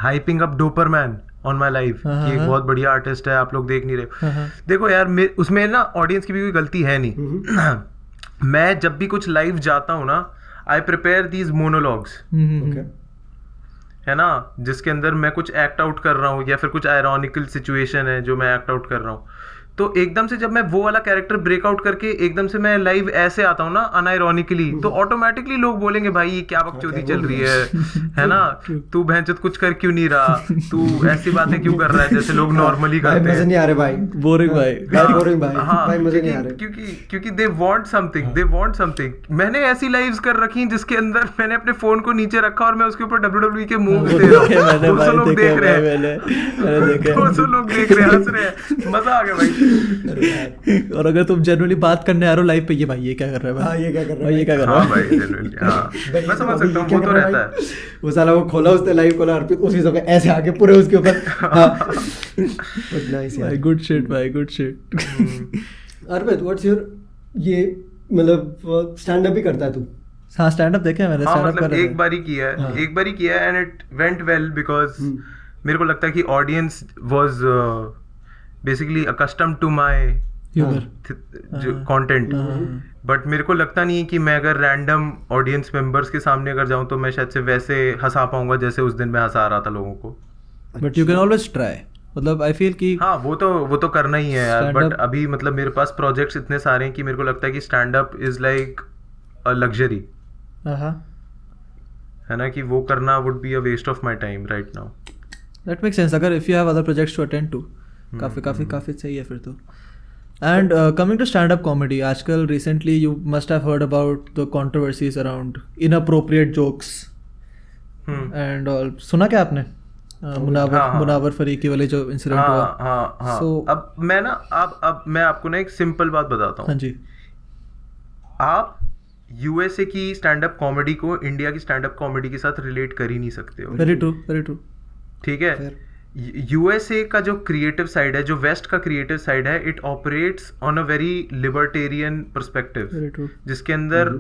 hyping up Doberman on my life कि एक बहुत बढ़िया आर्टिस्ट है, आप लोग देख नहीं रहे। देखो यार उसमें ना ऑडियंस की भी कोई गलती है नहीं। मैं जब भी कुछ लाइव जाता हूँ ना, आई प्रिपेयर दीज मोनोलॉग्स, है ना, जिसके अंदर मैं कुछ एक्ट आउट कर रहा हूँ या फिर कुछ आयरॉनिकल सिचुएशन है जो मैं एक्ट आउट कर रहा हूँ। तो एकदम से जब मैं वो वाला कैरेक्टर ब्रेकआउट करके एकदम से मैं लाइव ऐसे आता हूँ ना अनआयरॉनिकली, तो ऑटोमेटिकली लोग बोलेंगे भाई ये क्या बकचोदी चल रही है ना, तू भैंचोद कुछ कर क्यों नहीं रहा, तू ऐसी बातें क्यों कर रहा है जैसे लोग नॉर्मली करते हैं। मजे नहीं आ रहे भाई, बोरिंग भाई, बोरिंग भाई, मजे नहीं आ रहे। क्योंकि दे वांट समथिंग। मैंने ऐसी लाइव्स कर रखी जिसके अंदर मैंने अपने फोन को नीचे रखा और मैं उसके ऊपर WWE के मूव्स दे रहा हूँ, 200 लोग देख रहे हैं, 200 लोग देख रहे हैं, हंस रहे हैं, मजा आ गया भाई। और अगर तुम जनरली बात करने आ रहे हो लाइव पे, ये भाई ये क्या कर रहा है भाई, ये क्या कर रहा है, ये क्या कर रहा है भाई, जनरली हां मैं समझ सकता हूं, वो तो रहता है। वो साला वो खोला उसने लाइव खोला, अर्पित उसी समय ऐसे आके पूरे उसके ऊपर। बट नाइस यार, गुड शिट भाई, good shit. Arpit, what's your ये मतलब स्टैंड अप ही करता है तू? हाँ, स्टैंड अप देखा है मैंने, स्टैंड अप कर रहा है, एक बारी किया है and it went well because मेरे को लगता है कि audience was basically accustomed to my जो कंटेंट, बट मेरे को लगता नहीं है कि मैं अगर रैंडम ऑडियंस मेंबर्स के सामने अगर जाऊं तो मैं शायद से वैसे हंसा पाऊंगा जैसे उस दिन मैं हंसा रहा था लोगों को। But you can always try, मतलब आई फील कि हाँ वो तो करना ही है यार। बट अभी मतलब मेरे पास प्रोजेक्ट्स इतने सारे हैं कि मेरे को लगता है कि stand up is like a luxury, है ना, कि वो करना would be a waste of my time right now. That make sense. अगर if you have other projects to attend to, काफ़ी सही है फिर तो। And coming to stand up comedy, आजकल recently you must have heard about the controversies around inappropriate jokes and all. सुना क्या आपने मुनावर फरीकी वाले जो इंसिडेंट हुआ? हाँ। So, अब मैं ना अब मैं आपको ना एक सिंपल बात बताता हूँ। हाँ जी। आप यूएसए की स्टैंड अप कॉमेडी को इंडिया की स्टैंड अप कॉमेडी के साथ रिलेट कर ही नहीं सकते हो। Very true, very true. ठीक है, यूएसए का जो क्रिएटिव साइड है, जो वेस्ट का क्रिएटिव साइड है, it operates on a very libertarian perspective, जिसके अंदर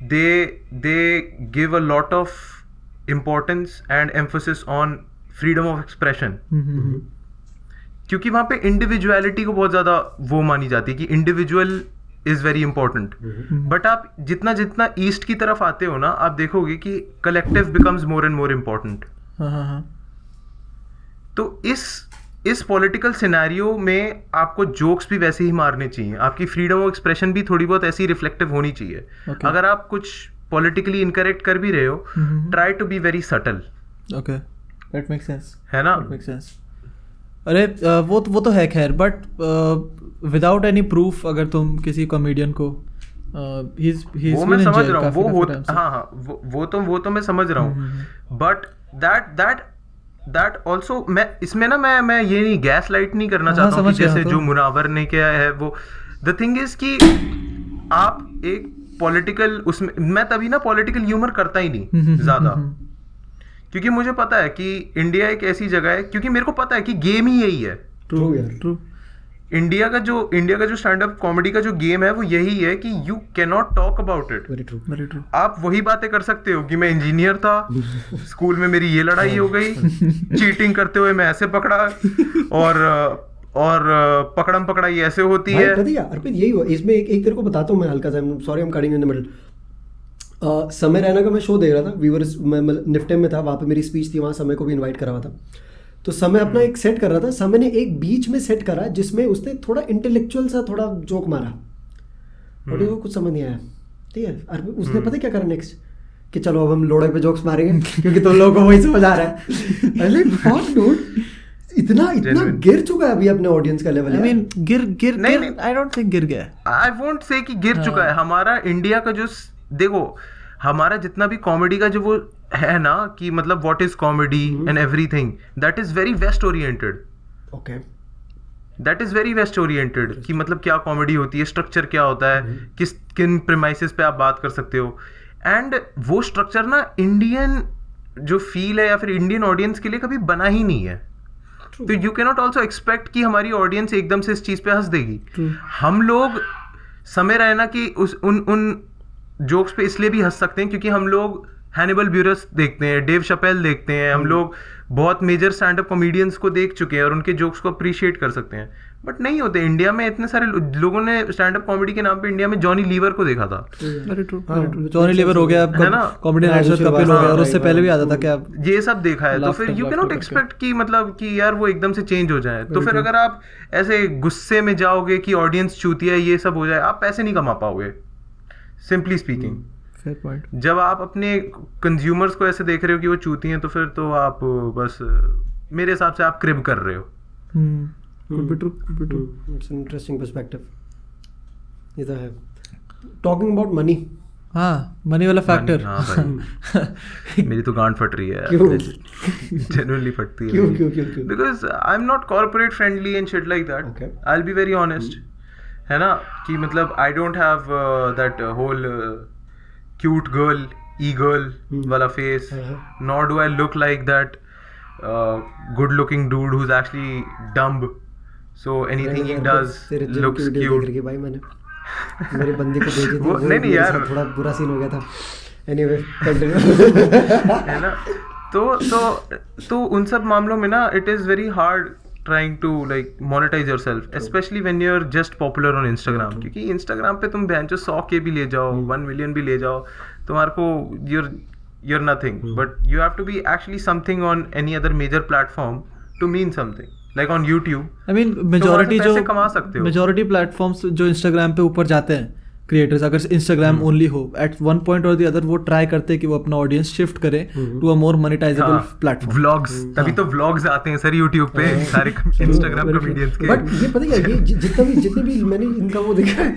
they give a lot of importance and emphasis on freedom of expression, क्योंकि वहां पे इंडिविजुअलिटी को बहुत ज्यादा वो मानी जाती है कि individual is very important. But आप जितना जितना ईस्ट की तरफ आते हो ना, आप देखोगे कि collective becomes more and more important. तो इस पॉलिटिकल सिनेरियो में आपको जोक्स भी वैसे ही मारने चाहिए, आपकी फ्रीडम ऑफ एक्सप्रेशन भी थोड़ी बहुत ऐसी रिफ्लेक्टिव होनी चाहिए। अगर आप कुछ पॉलिटिकली इनकरेक्ट कर भी रहे हो, try to be very subtle. Okay, that makes sense, है ना? That makes sense. अरे वो तो है खैर, बट विदाउट एनी प्रूफ अगर तुम किसी कॉमेडियन को वो मैं समझ रहा हूँ, वो तो मैं समझ रहा हूँ, बट दैट ऑल्सो मैं इसमें ना मैं ये नहीं गैस लाइट नहीं करना चाहता हूँ कि जैसे जो मुनावर ने किया है वो। द थिंग इज कि आप एक पॉलिटिकल उसमें, मैं तभी ना पॉलिटिकल ह्यूमर करता ही नहीं ज्यादा, क्योंकि मुझे पता है कि इंडिया एक ऐसी जगह है, क्योंकि मेरे को पता है कि गेम ही यही है। ट्रू यार, ट्रू। इंडिया का जो स्टैंड अप कॉमेडी का जो गेम है वो यही है कि you can not talk about it. Very true, very true. आप वही बातें कर सकते हो कि मैं इंजीनियर था, स्कूल में मेरी ये लड़ाई हो गई, चीटिंग करते हुए मैं ऐसे पकड़ा, और पकड़म पकड़ाई ऐसे होती है। अर्पित यही हुआ इसमें। एक तेरे को बताता हूँ मैं हल्का सा, sorry I am cutting in the middle. समय रैना का मैं शो देख रहा था, व्यूअर्स मैं निफ्टेम में था, वहाँ पे मेरी स्पीच थी, वहाँ समय को भी इनवाइट करा हुआ था। तो समय अपना एक सेट कर रहा था, समय ने एक बीच में सेट करा जिसमें उसने थोड़ा इंटेलेक्चुअल सा थोड़ा जोक मारा, और वो कुछ समझ नहीं आया। ठीक है, और उसने पता क्या करा नेक्स्ट, कि चलो अब हम लोड़े पे जोक्स मारेंगे क्योंकि तुम लोगों को वही समझ आ रहा है। अरे फक डूड, इतना गिर चुका है अभी अपने ऑडियंस का लेवल। आई मीन गिर आई डोंट थिंक गिर गया, आई वोंट से कि गिर चुका है। हमारा इंडिया का जो देखो, हमारा जितना भी कॉमेडी का जो वो है ना, कि मतलब what is comedy and everything, that is very west oriented. Okay, that is very west oriented कि मतलब क्या कॉमेडी होती है, स्ट्रक्चर क्या होता है, किन प्रीमाइसेस पे आप बात कर सकते हो। एंड वो स्ट्रक्चर ना इंडियन जो फील है या फिर इंडियन ऑडियंस के लिए कभी बना ही नहीं है। तो you can not also expect कि हमारी ऑडियंस एकदम से इस चीज पे हंस देगी। हम लोग समय रहना कि उन जोक्स पे इसलिए भी हंस सकते हैं क्योंकि हम लोग हैनिबल ब्यूरस देखते हैं, डेव शपेल देखते हैं, हम लोग बहुत मेजर स्टैंड अप कॉमेडियंस को देख चुके हैं और उनके जोक्स को अप्रिशिएट कर सकते हैं। बट नहीं होते इंडिया में। इतने सारे लोगों ने स्टैंड अप कॉमेडी के नाम पे इंडिया में जॉनी लीवर को देखा था। जॉनी लीवर हो गया, है ना, कॉमेडी नाइट शो कपिल हो गया, और उससे पहले भी आता था क्या, ये सब देखा है। तो फिर यू कैन नॉट एक्सपेक्ट कि मतलब कि यार वो एकदम से चेंज हो जाए। तो फिर अगर आप ऐसे गुस्से में जाओगे कि ऑडियंस चूतिया ये सब हो जाए, आप पैसे नहीं कमा पाओगे, सिंपली स्पीकिंग। जब आप अपने कंज्यूमर्स को ऐसे देख रहे हो कि वो चूती हैं, तो फिर तो आप बस मेरे हिसाब से आप क्रिब कर रहे हो। It's an interesting perspective. ये तो है। Talking about money. हाँ, मनी वाला फैक्टर। हाँ भाई, मेरी तो गांड फट रही है। क्यों? Genuinely फटती है। क्यों? Because I'm not corporate friendly and shit like that. Okay. I'll be very honest. है ना, कि मतलब I don't have that whole cute girl, e-girl वाला face. Nor do I look like that good-looking dude who's actually dumb. So anything he does looks cute. भाई मैंने मेरे बंदे को भेजी थी, वो नहीं यार, थोड़ा बुरा सीन हो गया था। Anyway, continue। है ना, तो उन सब मामलों में ना it is very hard trying to like monetize yourself, especially when you're just popular on Instagram. क्योंकि Instagram पे तुम बेंचो 100K भी ले जाओ, 1 million भी ले जाओ, तुम्हारे को you're nothing. But you have to be actually something on any other major platform to mean something. Like on YouTube. I mean majority platforms जो Instagram पे ऊपर जाते हैं क्रिएटर्स, अगर Instagram ओनली हो, एट वन पॉइंट और द अदर वो ट्राई करते हैं कि वो अपना ऑडियंस शिफ्ट करें to a more monetizable platform. Vlogs, तभी तो व्लॉग्स आते हैं सर YouTube पे सारे Instagram कॉमेडियंस के। बट ये पता है, ये जितने भी मैंने इनका वो देखा है,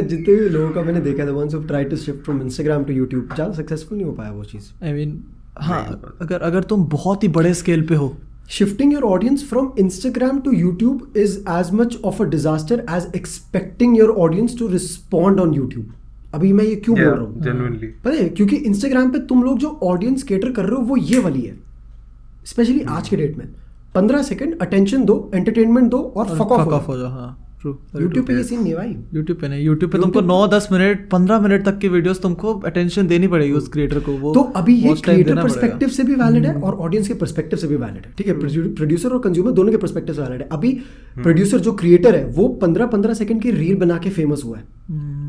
जितने भी लोगों का मैंने देखा था, once of try to shift from Instagram to YouTube, ज़्यादा सक्सेसफुल नहीं हो पाया वो चीज़। आई मीन हाँ, अगर तुम बहुत ही बड़े स्केल पे हो Shifting your audience from Instagram to YouTube is as much of a disaster as expecting your audience to respond on YouTube. अभी मैं ये क्यों बोल रहा हूँ? Genuinely. पता है क्योंकि Instagram पे तुम लोग जो ऑडियंस केटर कर रहे हो वो ये वाली है, स्पेशली आज के डेट में 15 सेकंड अटेंशन दो, एंटरटेनमेंट दो और फक ऑफ हो जाओ. हाँ ट्रू. YouTube पे ये सीन नहीं है भाई. YouTube पे नहीं, YouTube पे तुमको 9-10 मिनट 15 मिनट तक की वीडियोस तुमको अटेंशन देनी पड़ेगी उस क्रिएटर को. वो तो अभी ये most time क्रिएटर देना पर्सपेक्टिव से भी वैलिड है और ऑडियंस के पर्सपेक्टिव से भी वैलिड है. ठीक है, प्रोड्यूसर और कंज्यूमर दोनों के पर्सपेक्टिव से वैलिड है. अभी प्रोड्यूसर जो क्रिएटर है वो 15-15 सेकंड की रील बना के फेमस हुआ है,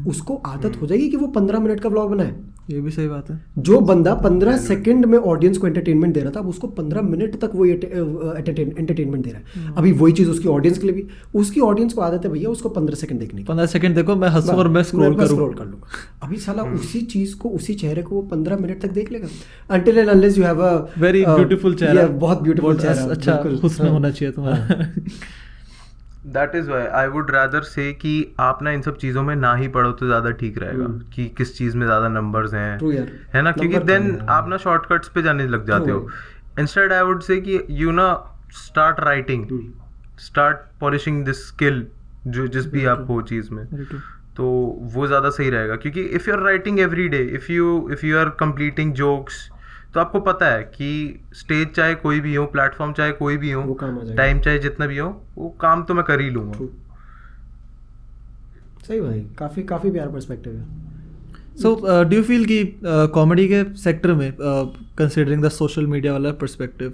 उसको आदत हो जाएगी कि वो 15 मिनट का व्लॉग बनाए. ये भी सही बात है. जो बंदा 15 सेकंड में ऑडियंस को एंटरटेनमेंट दे रहा था, अब उसको 15 मिनट तक वो एंटरटेनमेंट दे रहा है. अभी वही चीज उसकी ऑडियंस के लिए भी, उसकी ऑडियंस को आदत है भैया उसको 15 सेकंड देखने की. 15 सेकंड देखो, मैं हंसूं और मैं स्क्रॉल कर लूंगा. अभी साला उसी चीज को, उसी चेहरे को वो 15 मिनट तक देख लेगा. Until and unless you have a very beautiful चेहरा. बहुत ब्यूटीफुल चेहरा. अच्छा हुस्न होना चाहिए तुम्हारा. That is why I would rather say कि आप ना इन सब चीज़ों में ना ही पढ़ो तो ज़्यादा ठीक रहेगा कि किस चीज़ में ज़्यादा नंबर्स हैं. True यार. है ना, क्योंकि देन आप ना शॉर्टकट्स पे जाने लग जाते हो. इंस्टेड आई वुड से कि यू ना start writing, start polishing this skill जो जिस भी आप हो चीज़ में, तो वो ज़्यादा सही रहेगा. क्योंकि if you are writing every day, if you are completing jokes, तो आपको पता है कि स्टेज चाहे कोई भी हो, प्लेटफॉर्म चाहे कोई भी हो, टाइम चाहे जितना भी हो, वो काम तो मैं कर ही लूंगा. सही भाई, काफी काफी प्यारा पर्सपेक्टिव है. सो डू यू फील कि कॉमेडी के सेक्टर में, कंसिडरिंग द सोशल मीडिया वाला perspective,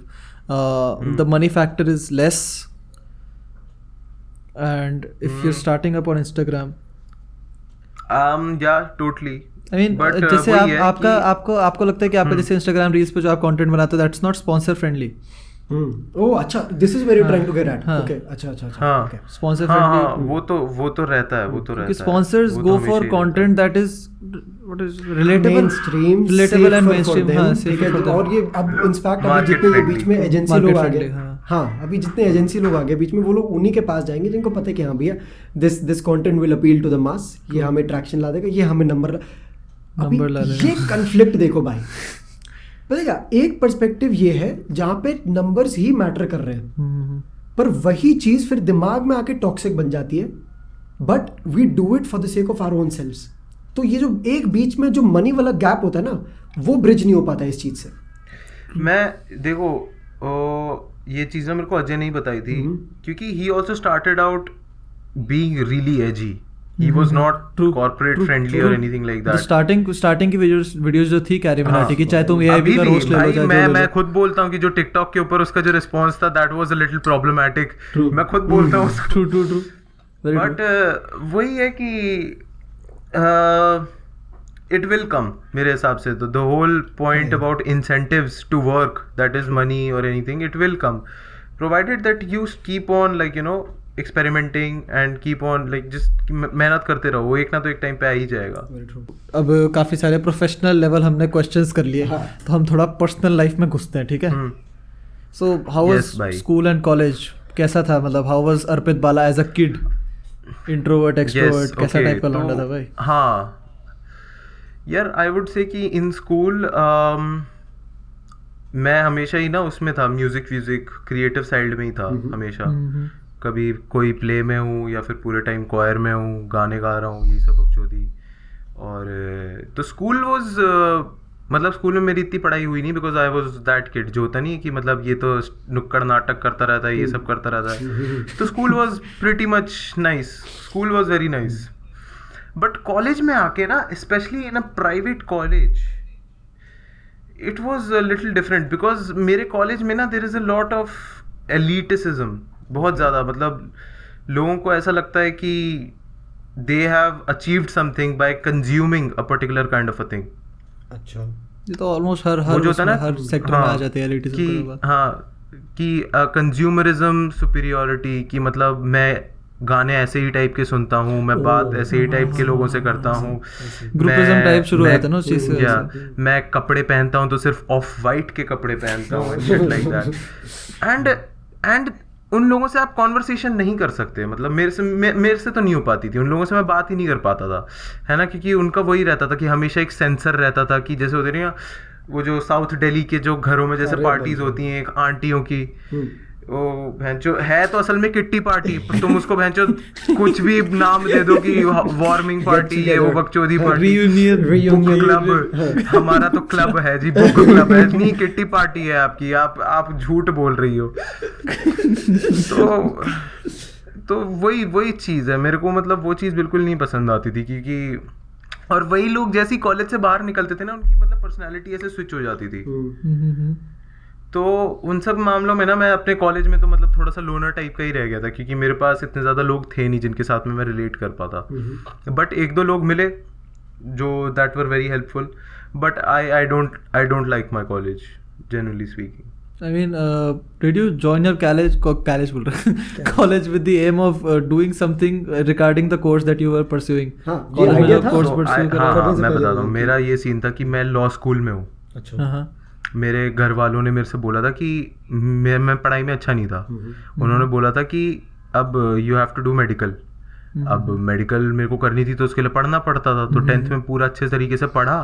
the money factor is less, and if you starting up on Instagram? या टोटली. I mean, जैसे आपको लगता है कि आपका जैसे इंस्टाग्राम रील्स पे जो आप कंटेंट बनाते हो that's not sponsor friendly. Oh अच्छा, this is where you trying to get at. Okay अच्छा ओके. स्पॉन्सर फ्रेंडली वो तो रहता है. क्योंकि sponsors go for content that is what is relatable and mainstream. हां ठीक है. और ये अब इनफैक्ट अभी जितने बीच में एजेंसी लोग आ गए, हाँ अभी जितने एजेंसी लोग आ गए बीच में, वो लोग उन्हीं के पास जाएंगे जिनको पता है कि हाँ भैया this content will appeal to the mass, ये हमें ट्रैक्शन ला देगा, ये हमें नंबर ला देगा. ये कन्फ्लिक्ट देखो भाई, पता एक पर्सपेक्टिव ये है जहाँ पे नंबर्स ही मैटर कर रहे हैं, पर वही चीज फिर दिमाग में आके टॉक्सिक बन जाती है. But we do it for the sake of our own selves. तो ये जो एक बीच में जो मनी वाला गैप होता है ना, वो ब्रिज नहीं हो पाता इस चीज से. मैं देखो ये चीज़ें मेरे को अजय नहीं बताई थी, क्योंकि he also started out being really AG. He was not corporate friendly or anything like that. Starting की वीडियोस जो थी कैरी मिनाटी की, चाहे तुम एआईबी का रोस्ट ले लो, चाहे मैं खुद बोलता हूँ कि जो टिकटॉक के ऊपर उसका जो रिस्पांस था that was a little problematic. मैं खुद बोलता हूँ. True. But वही है कि it will come मेरे हिसाब से. तो the whole point about incentives to work, that is money or anything, it will come provided that you keep on like you know experimenting and keep on like जिस मेहनत करते रहो, वो एक ना तो एक टाइम पे आ ही जाएगा. अब काफ़ी सारे प्रोफेशनल लेवल हमने क्वेश्चंस कर लिए, तो हम थोड़ा पर्सनल लाइफ में घुसते हैं. ठीक है. So how was school and college, कैसा था? मतलब how was Arpit Bala as a kid, introvert extrovert, कैसा टाइप का लौंडा था भाई? हाँ यार, आई वुड से कि इन स्कूल मैं हमेशा ही ना उसमें था, म्यूजिक क्रिएटिव साइड में ही था हमेशा. कभी कोई प्ले में हूँ या फिर पूरे टाइम क्वायर में हूँ, गाने गा रहा हूँ, ये सब बकचोदी. और तो स्कूल वाज मतलब स्कूल में मेरी इतनी पढ़ाई हुई नहीं, because I was that kid जो होता नहीं कि मतलब ये तो नुक्कड़ नाटक करता रहता है, ये सब करता रहता है. तो school was pretty much nice, school was very nice. But college में आके ना, specially in a private college, it was a little different. Because मेरे कॉलेज में ना there is a lot of elitism, बहुत ज़्यादा. मतलब लोगों को ऐसा लगता है कि they have achieved something by consuming a particular kind of a thing. अच्छा, ये तो ऑलमोस्ट हर सेक्टर में आ जाते हैं एलिटिज्म की. हाँ, कि कंज्यूमरिज्म, सुपीरियरिटी की, मतलब मैं गाने ऐसे ही टाइप के सुनता हूँ, मैं बात ऐसे ही टाइप के लोगों से करता हूँ, ग्रुपिज्म टाइप शुरू होता है ना उस चीज से. मैं कपड़े पहनता हूँ तो सिर्फ ऑफ वाइट के कपड़े पहनता हूँ, शिट लाइक दैट. एंड उन लोगों से आप कॉन्वर्सेशन नहीं कर सकते. मतलब मेरे से तो नहीं हो पाती थी, उन लोगों से मैं बात ही नहीं कर पाता था, है ना, क्योंकि उनका वही रहता था कि हमेशा एक सेंसर रहता था कि जैसे होते नहीं वो जो साउथ दिल्ली के जो घरों में जैसे अरे पार्टीज भाई। होती हैं एक आंटियों की, वो भैंचो है तो असल में किट्टी पार्टी, तुम उसको भैंचो कुछ भी नाम दे दो कि वार्मिंग पार्टी है, वो बकचोदी पार्टी, बुक क्लब, हमारा तो क्लब है जी, बुक क्लब है नहीं, किट्टी पार्टी है आपकी, आप झूठ बोल रही हो। तो वही चीज है मेरे को, मतलब वो चीज बिल्कुल नहीं पसंद आती थी, क्योंकि और वही लोग जैसे ही कॉलेज से बाहर निकलते थे ना, उनकी मतलब पर्सनैलिटी ऐसे स्विच हो जाती थी। तो उन सब मामलों में ना मैं अपने कॉलेज में तो मतलब थोड़ा सा लोनर टाइप का ही रह गया था, क्योंकि मेरे पास इतने ज़्यादा लोग थे नहीं जिनके साथ में मैं रिलेट कर पाता। बट एक दो लोग मिले जो that were very helpful, but I don't like my college generally speaking. I mean, did you join your college बोल रहा college with the aim of doing something regarding the course that you were pursuing? हाँ, ये College में idea जो था? course तो pursue कर हाँ रहा हाँ से मैं पहले बताता हूँ, वो- मेरा ये सीन था कि मैं लॉ स्कूल में हूँ। अच्छा। हाँ मेरे घर वालों ने मेरे से बोला था कि मैं पढ़ाई में अच्छा नहीं था, उन्होंने बोला था कि अब you have to do medical. अब मेडिकल मेरे को करनी थी तो उसके लिए पढ़ना पड़ता था, तो 10th में पूरा अच्छे तरीके से पढ़ा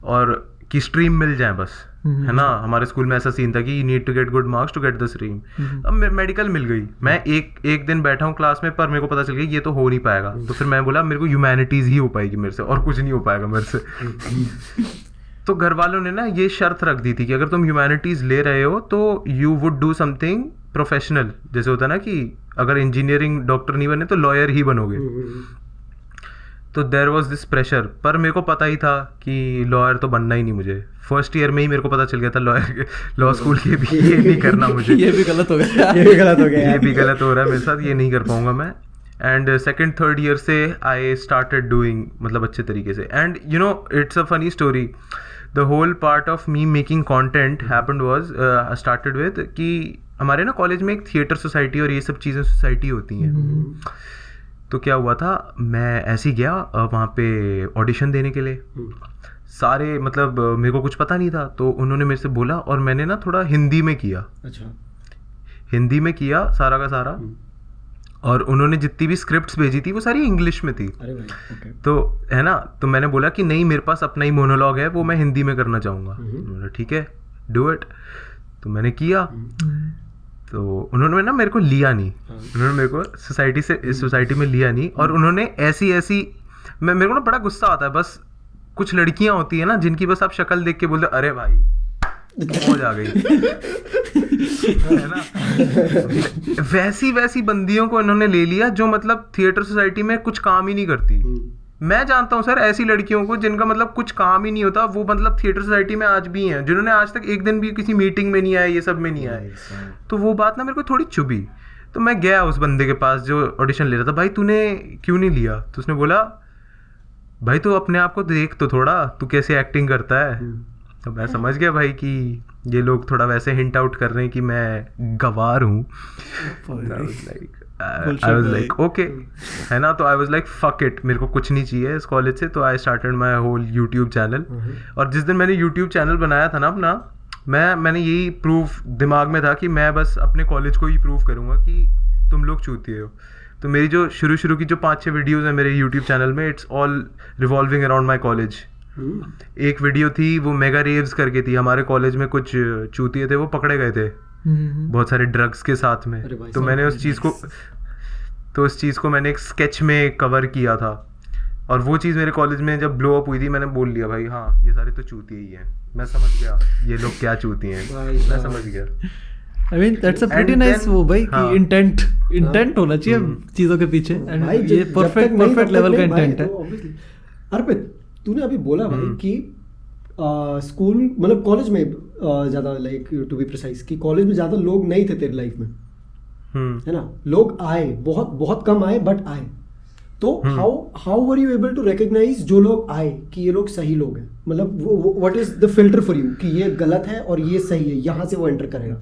और कि स्ट्रीम मिल जाए बस, है ना। हमारे स्कूल में ऐसा सीन था कि you need to get good marks to get the stream. अब मेडिकल मिल गई, मैं एक दिन बैठा हूँ क्लास में, पर मेरे को पता चल गया ये तो हो नहीं पाएगा, तो फिर मैं बोला मेरे को ह्यूमैनिटीज ही हो पाएगी मेरे से, और कुछ नहीं हो पाएगा मेरे से। तो घर वालों ने ना ये शर्त रख दी थी कि अगर तुम ह्यूमैनिटीज ले रहे हो तो you would do something professional, जैसे होता है ना कि अगर इंजीनियरिंग डॉक्टर नहीं बने तो लॉयर ही बनोगे। तो देयर वाज दिस प्रेशर, पर मेरे को पता ही था कि लॉयर तो बनना ही नहीं मुझे। फर्स्ट ईयर में ही मेरे को पता चल गया था लॉ स्कूल के भी ये नहीं करना मुझे, ये भी गलत हो गया ये भी गलत हो गया ये भी गलत हो रहा है मेरे साथ, ये नहीं कर पाऊंगा मैं। एंड सेकेंड थर्ड ईयर से आई स्टार्टेड डूइंग मतलब अच्छे तरीके से। And you know it's a funny story, the whole part of me making content happened was started with कि हमारे ना कॉलेज में एक थिएटर सोसाइटी और ये सब चीज़ें सोसाइटी होती हैं। तो क्या हुआ था, मैं ऐसे ही गया वहाँ पे ऑडिशन देने के लिए, सारे मतलब मेरे को कुछ पता नहीं था, तो उन्होंने मेरे से बोला और मैंने ना थोड़ा हिंदी में किया। अच्छा। हिंदी में किया सारा का सारा, और उन्होंने जितनी भी स्क्रिप्ट्स भेजी थी वो सारी इंग्लिश में थी। अरे भाई, ओके। तो है ना, तो मैंने बोला कि नहीं मेरे पास अपना ही मोनोलॉग है, वो मैं हिंदी में करना चाहूँगा। उन्होंने ठीक है डू इट, तो मैंने किया। तो उन्होंने ना मेरे को लिया नहीं, उन्होंने मेरे को सोसाइटी से इस सोसाइटी में लिया नहीं, और उन्होंने ऐसी मेरे को ना बड़ा गुस्सा आता है। बस कुछ लड़कियां होती है ना जिनकी बस आप शक्ल देख के बोलते अरे भाई मौज आ गई, है ना। वैसी बंदियों को इन्होंने ले लिया जो मतलब थिएटर सोसाइटी में कुछ काम ही नहीं करती। मैं जानता हूँ सर ऐसी लड़कियों को जिनका मतलब कुछ काम ही नहीं होता, वो मतलब थिएटर सोसाइटी में आज भी हैं, जिन्होंने आज तक एक दिन भी किसी मीटिंग में नहीं आए, ये सब में नहीं आए। तो वो बात ना मेरे को थोड़ी चुभी। तो मैं गया उस बंदे के पास जो ऑडिशन ले रहा था, भाई तूने क्यों नहीं लिया? तो उसने बोला भाई तू अपने आप को देख तो थोड़ा, तू कैसे एक्टिंग करता है। तो मैं समझ गया भाई कि ये लोग थोड़ा वैसे हिंट आउट कर रहे हैं कि मैं गवार हूँ। आई वाज लाइक ओके, है ना। तो I was like fuck it, मेरे को कुछ नहीं चाहिए इस कॉलेज से। तो I started my whole YouTube channel. और जिस दिन मैंने यूट्यूब चैनल बनाया था ना अपना, मैंने यही प्रूफ दिमाग में था कि मैं बस अपने कॉलेज को ही प्रूव करूँगा कि तुम लोग चूतिए हो। तो मेरी जो शुरू की जो 5-6 वीडियोज़ हैं मेरे यूट्यूब चैनल में, it's all revolving around my college. एक वीडियो थी वो मेगा रेव्स करके थी, हमारे कॉलेज में कुछ चूतिए थे वो पकड़े गए थे बहुत सारे ड्रग्स के साथ में। तो मैंने उस चीज़ को मैंने एक स्केच में कवर किया था, और वो चीज़ मेरे कॉलेज में जब ब्लो अप हुई थी मैंने बोल लिया भाई हाँ ये सारे तो चूतिए ही हैं। मैं समझ गया ये लोग क्या चूतिए हैं, मैं समझ गया। I mean that's a pretty nice वो भाई कि इंटेंट होना चाहिए चीजों के पीछे, एंड ये परफेक्ट लेवल का इंटेंट है। अर्पित तूने अभी बोला भाई कि स्कूल मतलब कॉलेज में ज्यादा लाइक टू बी प्रिसाइज कि कॉलेज में ज्यादा लोग नहीं थे तेरे लाइफ में, है ना। लोग आए, बहुत कम आए बट आए। तो how were you able to recognise जो लोग आए कि ये लोग सही लोग हैं? मतलब what is the filter for you कि ये गलत है और ये सही है, यहाँ से वो एंटर करेगा?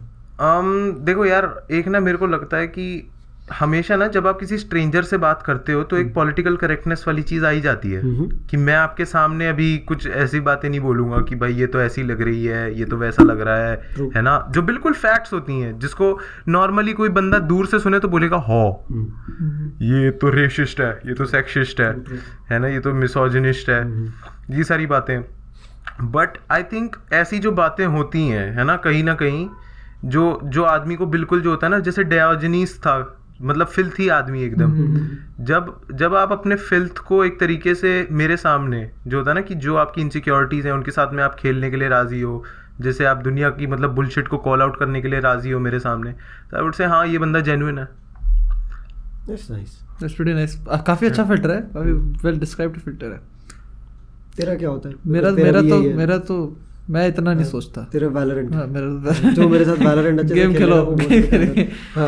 देखो यार, एक ना मेरे को लगता है कि हमेशा ना जब आप किसी स्ट्रेंजर से बात करते हो तो एक पॉलिटिकल करेक्टनेस वाली चीज आ ही जाती है कि मैं आपके सामने अभी कुछ ऐसी बातें नहीं बोलूंगा कि भाई ये तो ऐसी लग रही है, ये तो वैसा लग रहा है ना, जो बिल्कुल फैक्ट्स होती हैं, जिसको नॉर्मली कोई बंदा दूर से सुने तो बोलेगा हो ये तो रेसिस्ट है, ये तो सेक्सिस्ट है ना, ये तो मिसोजिनिस्ट है, ये सारी बातें। बट आई थिंक ऐसी जो बातें होती हैं है ना कहीं जो आदमी को बिल्कुल जो होता है ना, जैसे डायोजनीस था, मतलब फिल्थी आदमी एकदम। जब आप अपने फिल्थ को एक तरीके से मेरे सामने जो होता है ना, कि जो आपकी इनसिक्योरिटीज हैं उनके साथ में आप खेलने के लिए राजी हो, जैसे आप दुनिया की मतलब बुलशिट को कॉल आउट करने के लिए राजी हो मेरे सामने, तो आई वुड से हाँ ये बंदा जेन्युइन है। That's nice. That's pretty nice. काफी अच्छा फिल्टर है, काफी वेल डिस्क्राइब्ड फिल्टर है। तेरा क्या होता है? मेरा तो मैं इतना नहीं सोचता। तेरा Valorant। हाँ, मेरा जो मेरे साथ Valorant अच्छा गेम खेलो। हाँ।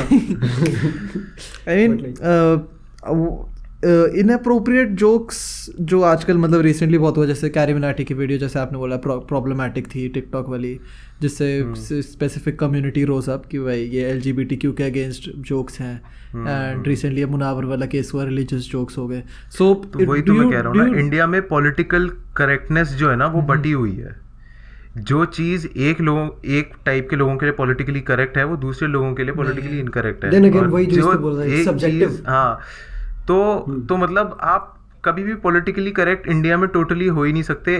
I mean इनअप्रोप्रिएट जोक्स जो आजकल मतलब रिसेंटली बहुत हुआ, जैसे कैरी मिनाटी की वीडियो जैसे आपने बोला प्रॉब्लमैटिक थी टिकटॉक वाली, जिससे स्पेसिफिक कम्युनिटी रोज अप कि भाई ये LGBTQ के अगेंस्ट जोक्स हैं। एंड रिसेंटली मुनावर वाला केस हुआ, रिलीजियस जोक्स हो गए। सो वही तो मैं कह रहा हूँ ना, इंडिया में पॉलिटिकल करेक्टनेस जो है ना वो बटी हुई है। जो चीज एक टाइप के लोगों के लिए पॉलिटिकली करेक्ट है वो दूसरे लोगों के लिए पॉलिटिकली इनकरेक्ट है। Then again, वही जो बोल रहा है, subjective। हाँ, तो मतलब आप कभी भी पॉलिटिकली करेक्ट इंडिया में टोटली हो ही नहीं सकते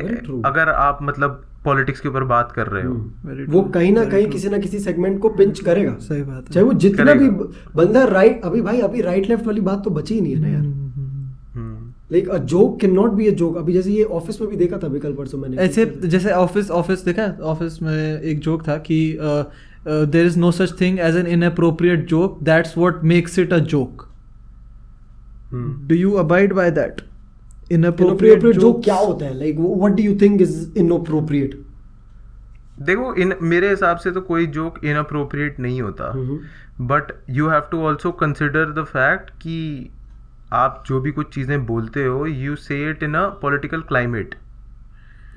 अगर आप मतलब पॉलिटिक्स के ऊपर बात कर रहे हो। वो कहीं ना कहीं किसी ना किसी सेगमेंट को पिंच करेगा। सही बात है। चाहे वो जितना भी बंदा राइट, अभी राइट लेफ्ट वाली बात तो बची ही नहीं है ना यार। Like a joke can not be a joke. अभी जैसे ये ऑफिस में भी देखा था, अभी कल परसों मैंने ऐसे जैसे ऑफिस देखा, ऑफिस में एक जोक था कि there is no such thing as an inappropriate joke, that's what makes it a joke. Do you abide by that? Inappropriate joke क्या होता है? Like what do you think is inappropriate? देखो मेरे हिसाब से तो कोई जोक इनअप्रोप्रिएट नहीं होता, but you have to also consider the fact कि आप जो भी कुछ चीजें बोलते हो, यू से it in a political climate.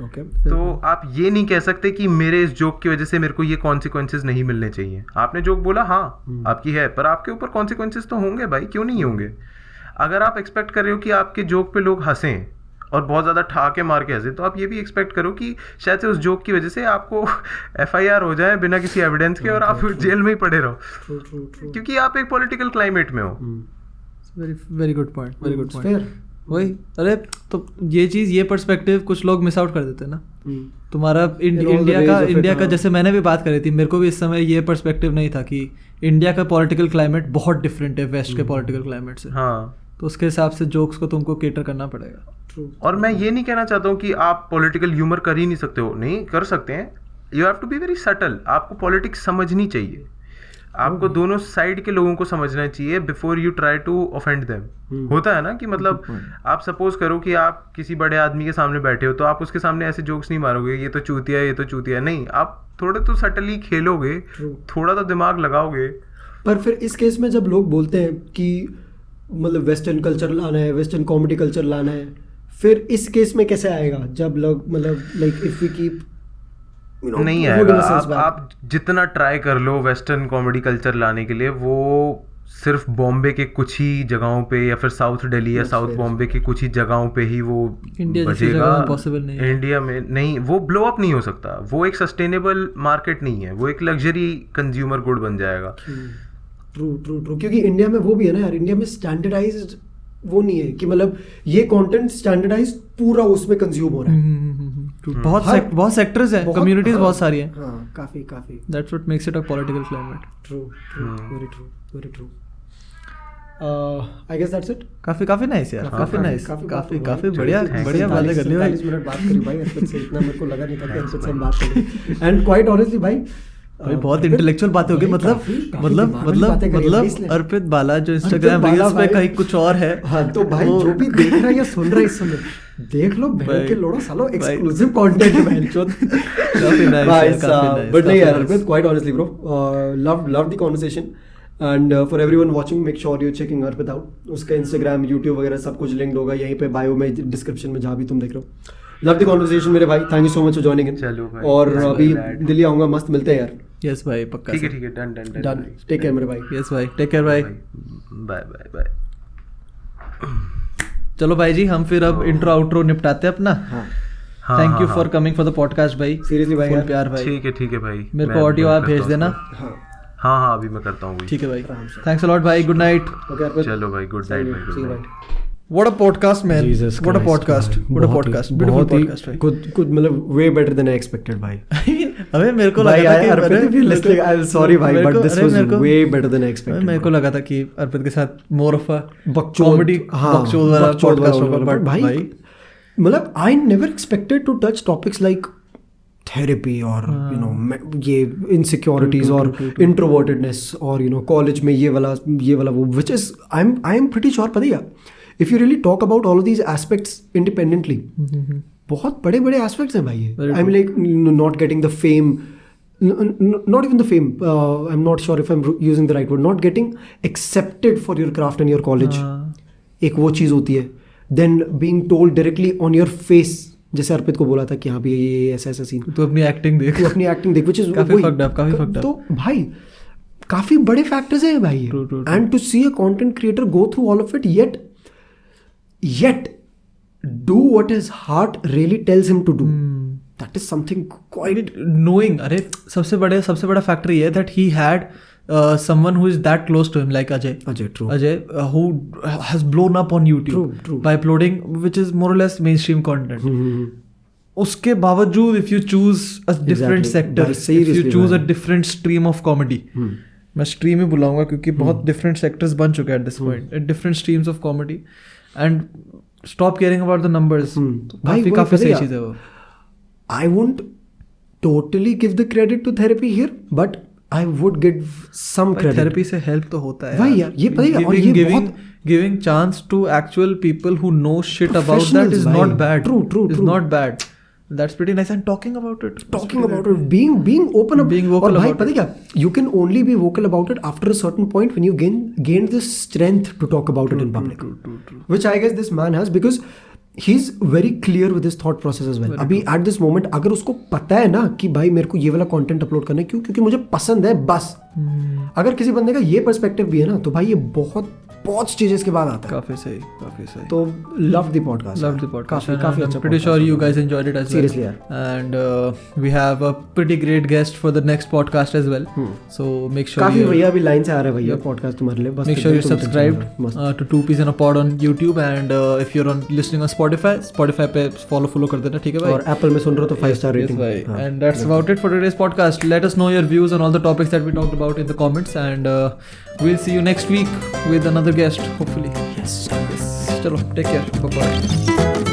तो आप ये नहीं कह सकते कि मेरे इस जोक की वजह से मेरे को ये कॉन्सिक्वेंसेस नहीं मिलने चाहिए। आपने जोक बोला, हाँ आपकी है, पर आपके ऊपर कॉन्सिक्वेंसेस तो होंगे भाई, क्यों नहीं होंगे? अगर आप एक्सपेक्ट कर रहे हो कि आपके जोक पे लोग हंसें और बहुत ज़्यादा ठाके मार के हंसे, तो आप ये भी एक्सपेक्ट करो कि शायद से उस जोक की वजह से आपको FIR हो जाए बिना किसी एविडेंस के और आप जेल में ही पड़े रहो, क्योंकि आप एक पॉलिटिकल क्लाइमेट में हो। Very good point, very good point. वही, अरे तो ये चीज़, ये पर्सपेक्टिव कुछ लोग मिस आउट कर देते हैं ना। तुम्हारा इंडिया का जैसे मैंने भी बात करी थी, मेरे को भी इस समय ये पर्सपेक्टिव नहीं था कि इंडिया का पॉलिटिकल क्लाइमेट बहुत डिफरेंट है वेस्ट के पॉलिटिकल क्लाइमेट से। हाँ, तो उसके हिसाब से जोक्स को तुमको केटर करना पड़ेगा। और मैं ये नहीं कहना चाहता हूँ कि आप पॉलिटिकल ह्यूमर कर ही नहीं सकते हो, नहीं कर सकते हैं। You have to be very subtle. आपको पॉलिटिक्स समझनी चाहिए, आपको दोनों साइड के लोगों को समझना चाहिए before you try to offend them. होता है ना कि मतलब आप सपोज करो कि आप किसी बड़े आदमी के सामने बैठे हो, तो आप उसके सामने ऐसे जोक्स नहीं मारोगे, ये तो चूतिया है, ये तो चूतिया है। नहीं, आप थोड़े तो सटली खेलोगे, थोड़ा तो दिमाग लगाओगे। पर फिर इस केस में जब लोग बोलते हैं कि मतलब वेस्टर्न कल्चर लाना है, वेस्टर्न कॉमेडी कल्चर लाना है, फिर इस केस में कैसे आएगा? जब लोग मतलब लाइक इफ वी कीप नहीं आएगा। आप जितना ट्राई कर लो वेस्टर्न कॉमेडी कल्चर लाने के लिए, वो सिर्फ बॉम्बे के कुछ ही जगहों पे या फिर साउथ दिल्ली या साउथ बॉम्बे के कुछ ही जगहों पे ही वो बचेगा। पॉसिबल नहीं, इंडिया में नहीं, वो ब्लो अप नहीं हो सकता। वो एक सस्टेनेबल मार्केट नहीं है, वो एक लग्जरी कंज्यूमर गुड बन जाएगा। ट्रू ट्रू ट्रू, क्योंकि इंडिया में वो भी है ना यार, इंडिया में स्टैंडर्डाइज्ड वो नहीं है कि मतलब ये कंटेंट स्टैंडर्डाइज्ड पूरा उसमें कंज्यूम हो रहा है। बहुत सेक्टर्स हैं, कम्युनिटीज बहुत सारी हैं। हाँ, काफी that's what makes it a political climate. True, very true. I guess that's it. काफी नाइस यार, काफी नाइस, काफी बढ़िया बातें कर ली भाई। 40 मिनट बात करी भाई अर्पित से, इतना मेरे को लगा नहीं था कि अर्पित से हम बात करें। एंड क्वाइट ऑनेस्टली भाई बहुत इंटेलेक्चुअल बातें होगी। मतलब अर्पित बाला जो इंस्टाग्राम रील्स पे कहीं कुछ और है। हाँ, तो भाई जो भी देख रहा है या सुन रहा है इस समय, देख लो बहन के लोड़ो सालो, एक्सक्लूसिव कंटेंट है बहन चोद। काफी नाइस, बट नहीं यार Arpit, quite honestly bro, love the conversation. And for everyone watching, make sure you checking Arpit out. उसका इंस्टाग्राम, यूट्यूब वगैरह सब कुछ लिंक्ड होगा यहीं पे बायो में, डिस्क्रिप्शन में, जहाँ भी तुम देख रहे हो। लव द कन्वर्सेशन मेरे भाई, thank you so much for joining in. और अभी दिल्ली आऊंगा, मस्त मिलते हैं यार। यस भाई, पक्का। ठीक है, डन। टेक केयर मेरे भाई। यस भाई, टेक केयर भाई। बाय। चलो भाई जी, हम फिर अब इंट्रो आउट्रो निपटाते हैं अपना। Thank you for coming for the podcast भाई। सीरियसली भाई, फुल प्यार भाई। ठीक है भाई, मेरे को ऑडियो आप भेज देना। हाँ, अभी मैं करता हूँ। ठीक है भाई, थैंक्स अ लॉट भाई, गुड नाइट। ओके, चलो भाई, गुड नाइट भाई। What a podcast, man. Jesus What a Christ, podcast. भाई, What a बहुत ही- podcast. Beautiful बहुत ही podcast, भाई. कुछ मतलब way better than I expected, भाई. अबे मेरे को भाई, लगा था कि Arpit, if you're listening, I'm sorry, भाई, but this was way better than I expected. मेरे को लगा था कि अर्पित के साथ more of a बकचोद, comedy हाँ, बकचोद वाला बकचोद podcast वाला, होगा, but भाई, भाई मतलब I never expected to touch topics like therapy or you know ये insecurities or introvertedness or you know college में ये वाला वो, which is I'm pretty sure, पता है, if you really talk about all of these aspects independently, बहुत बड़े aspects हैं भाई ये. I'm like not getting the fame, not even the fame, I'm not sure if I'm using the right word, not getting accepted for your craft in your college. एक वो चीज़ होती है. Then being told directly on your face, जैसे अर्पित को बोला था कि हाँ भी ये ऐसा सीन, तू अपनी एक्टिंग देख, तू अपनी एक्टिंग देख, which is काफी fucked up. तो भाई काफी बड़े फैक्टर्स हैं भाई. And to see a content creator go through all of it, yet do what his heart really tells him to do. That is something quite knowing. अरे सबसे बड़ा फैक्टर ये है that he had someone who is that close to him, like Ajay, true. Ajay who has blown up on YouTube True. by uploading which is more or less mainstream content. उसके बावजूद if you choose a different sector, if you choose a different stream of comedy, मैं stream ही बुलाऊंगा क्योंकि बहुत different sectors बन चुके हैं at this point, different streams of comedy, and stop caring about the numbers. काफी सही चीज़ है वो. I won't totally give the credit to therapy here, but I would give some credit. Therapy से हेल्प तो होता है भाई यार, ये पता है, और ये बहुत giving chance to actual people who know shit about that is not bad. True. Is not bad. That's pretty nice. And talking about it, being open up, being vocal about it. पता है क्या, you can only be vocal about it after a certain point when you gain the strength to talk about it in public. True. Which I guess this man has, because he's very clear with his thought process as well. अभी at this moment अगर उसको पता है ना कि भाई मेरे को ये वाला कंटेंट अपलोड करना है, क्योंकि मुझे पसंद है बस. अगर किसी बंदे का ये पर्सपेक्टिव भी है ना, तो भाई ये बहुत स्टेजेस के बाद आता है. काफी सही. तो love the podcast. काफी अच्छा. Pretty sure you guys enjoyed it as well. Seriously यार. And we have a pretty great guest for the next podcast as well. So make sure काफी भैया अभी लाइन से आ रहे हैं भैया पॉडकास्ट तुम्हारे लिए. Make sure you subscribed to Two Peas in a Pod on YouTube, and if you're listening on Spotify पे follow कर देना, ठीक है भाई. और Apple में सुन रहे हो तो 5 star rating. And that's about it for today's podcast. Let us know your views on all the topics that we talked about in the comments, and we'll see you next week with another guest, hopefully. Yes. Chalo, take care. Bye-bye.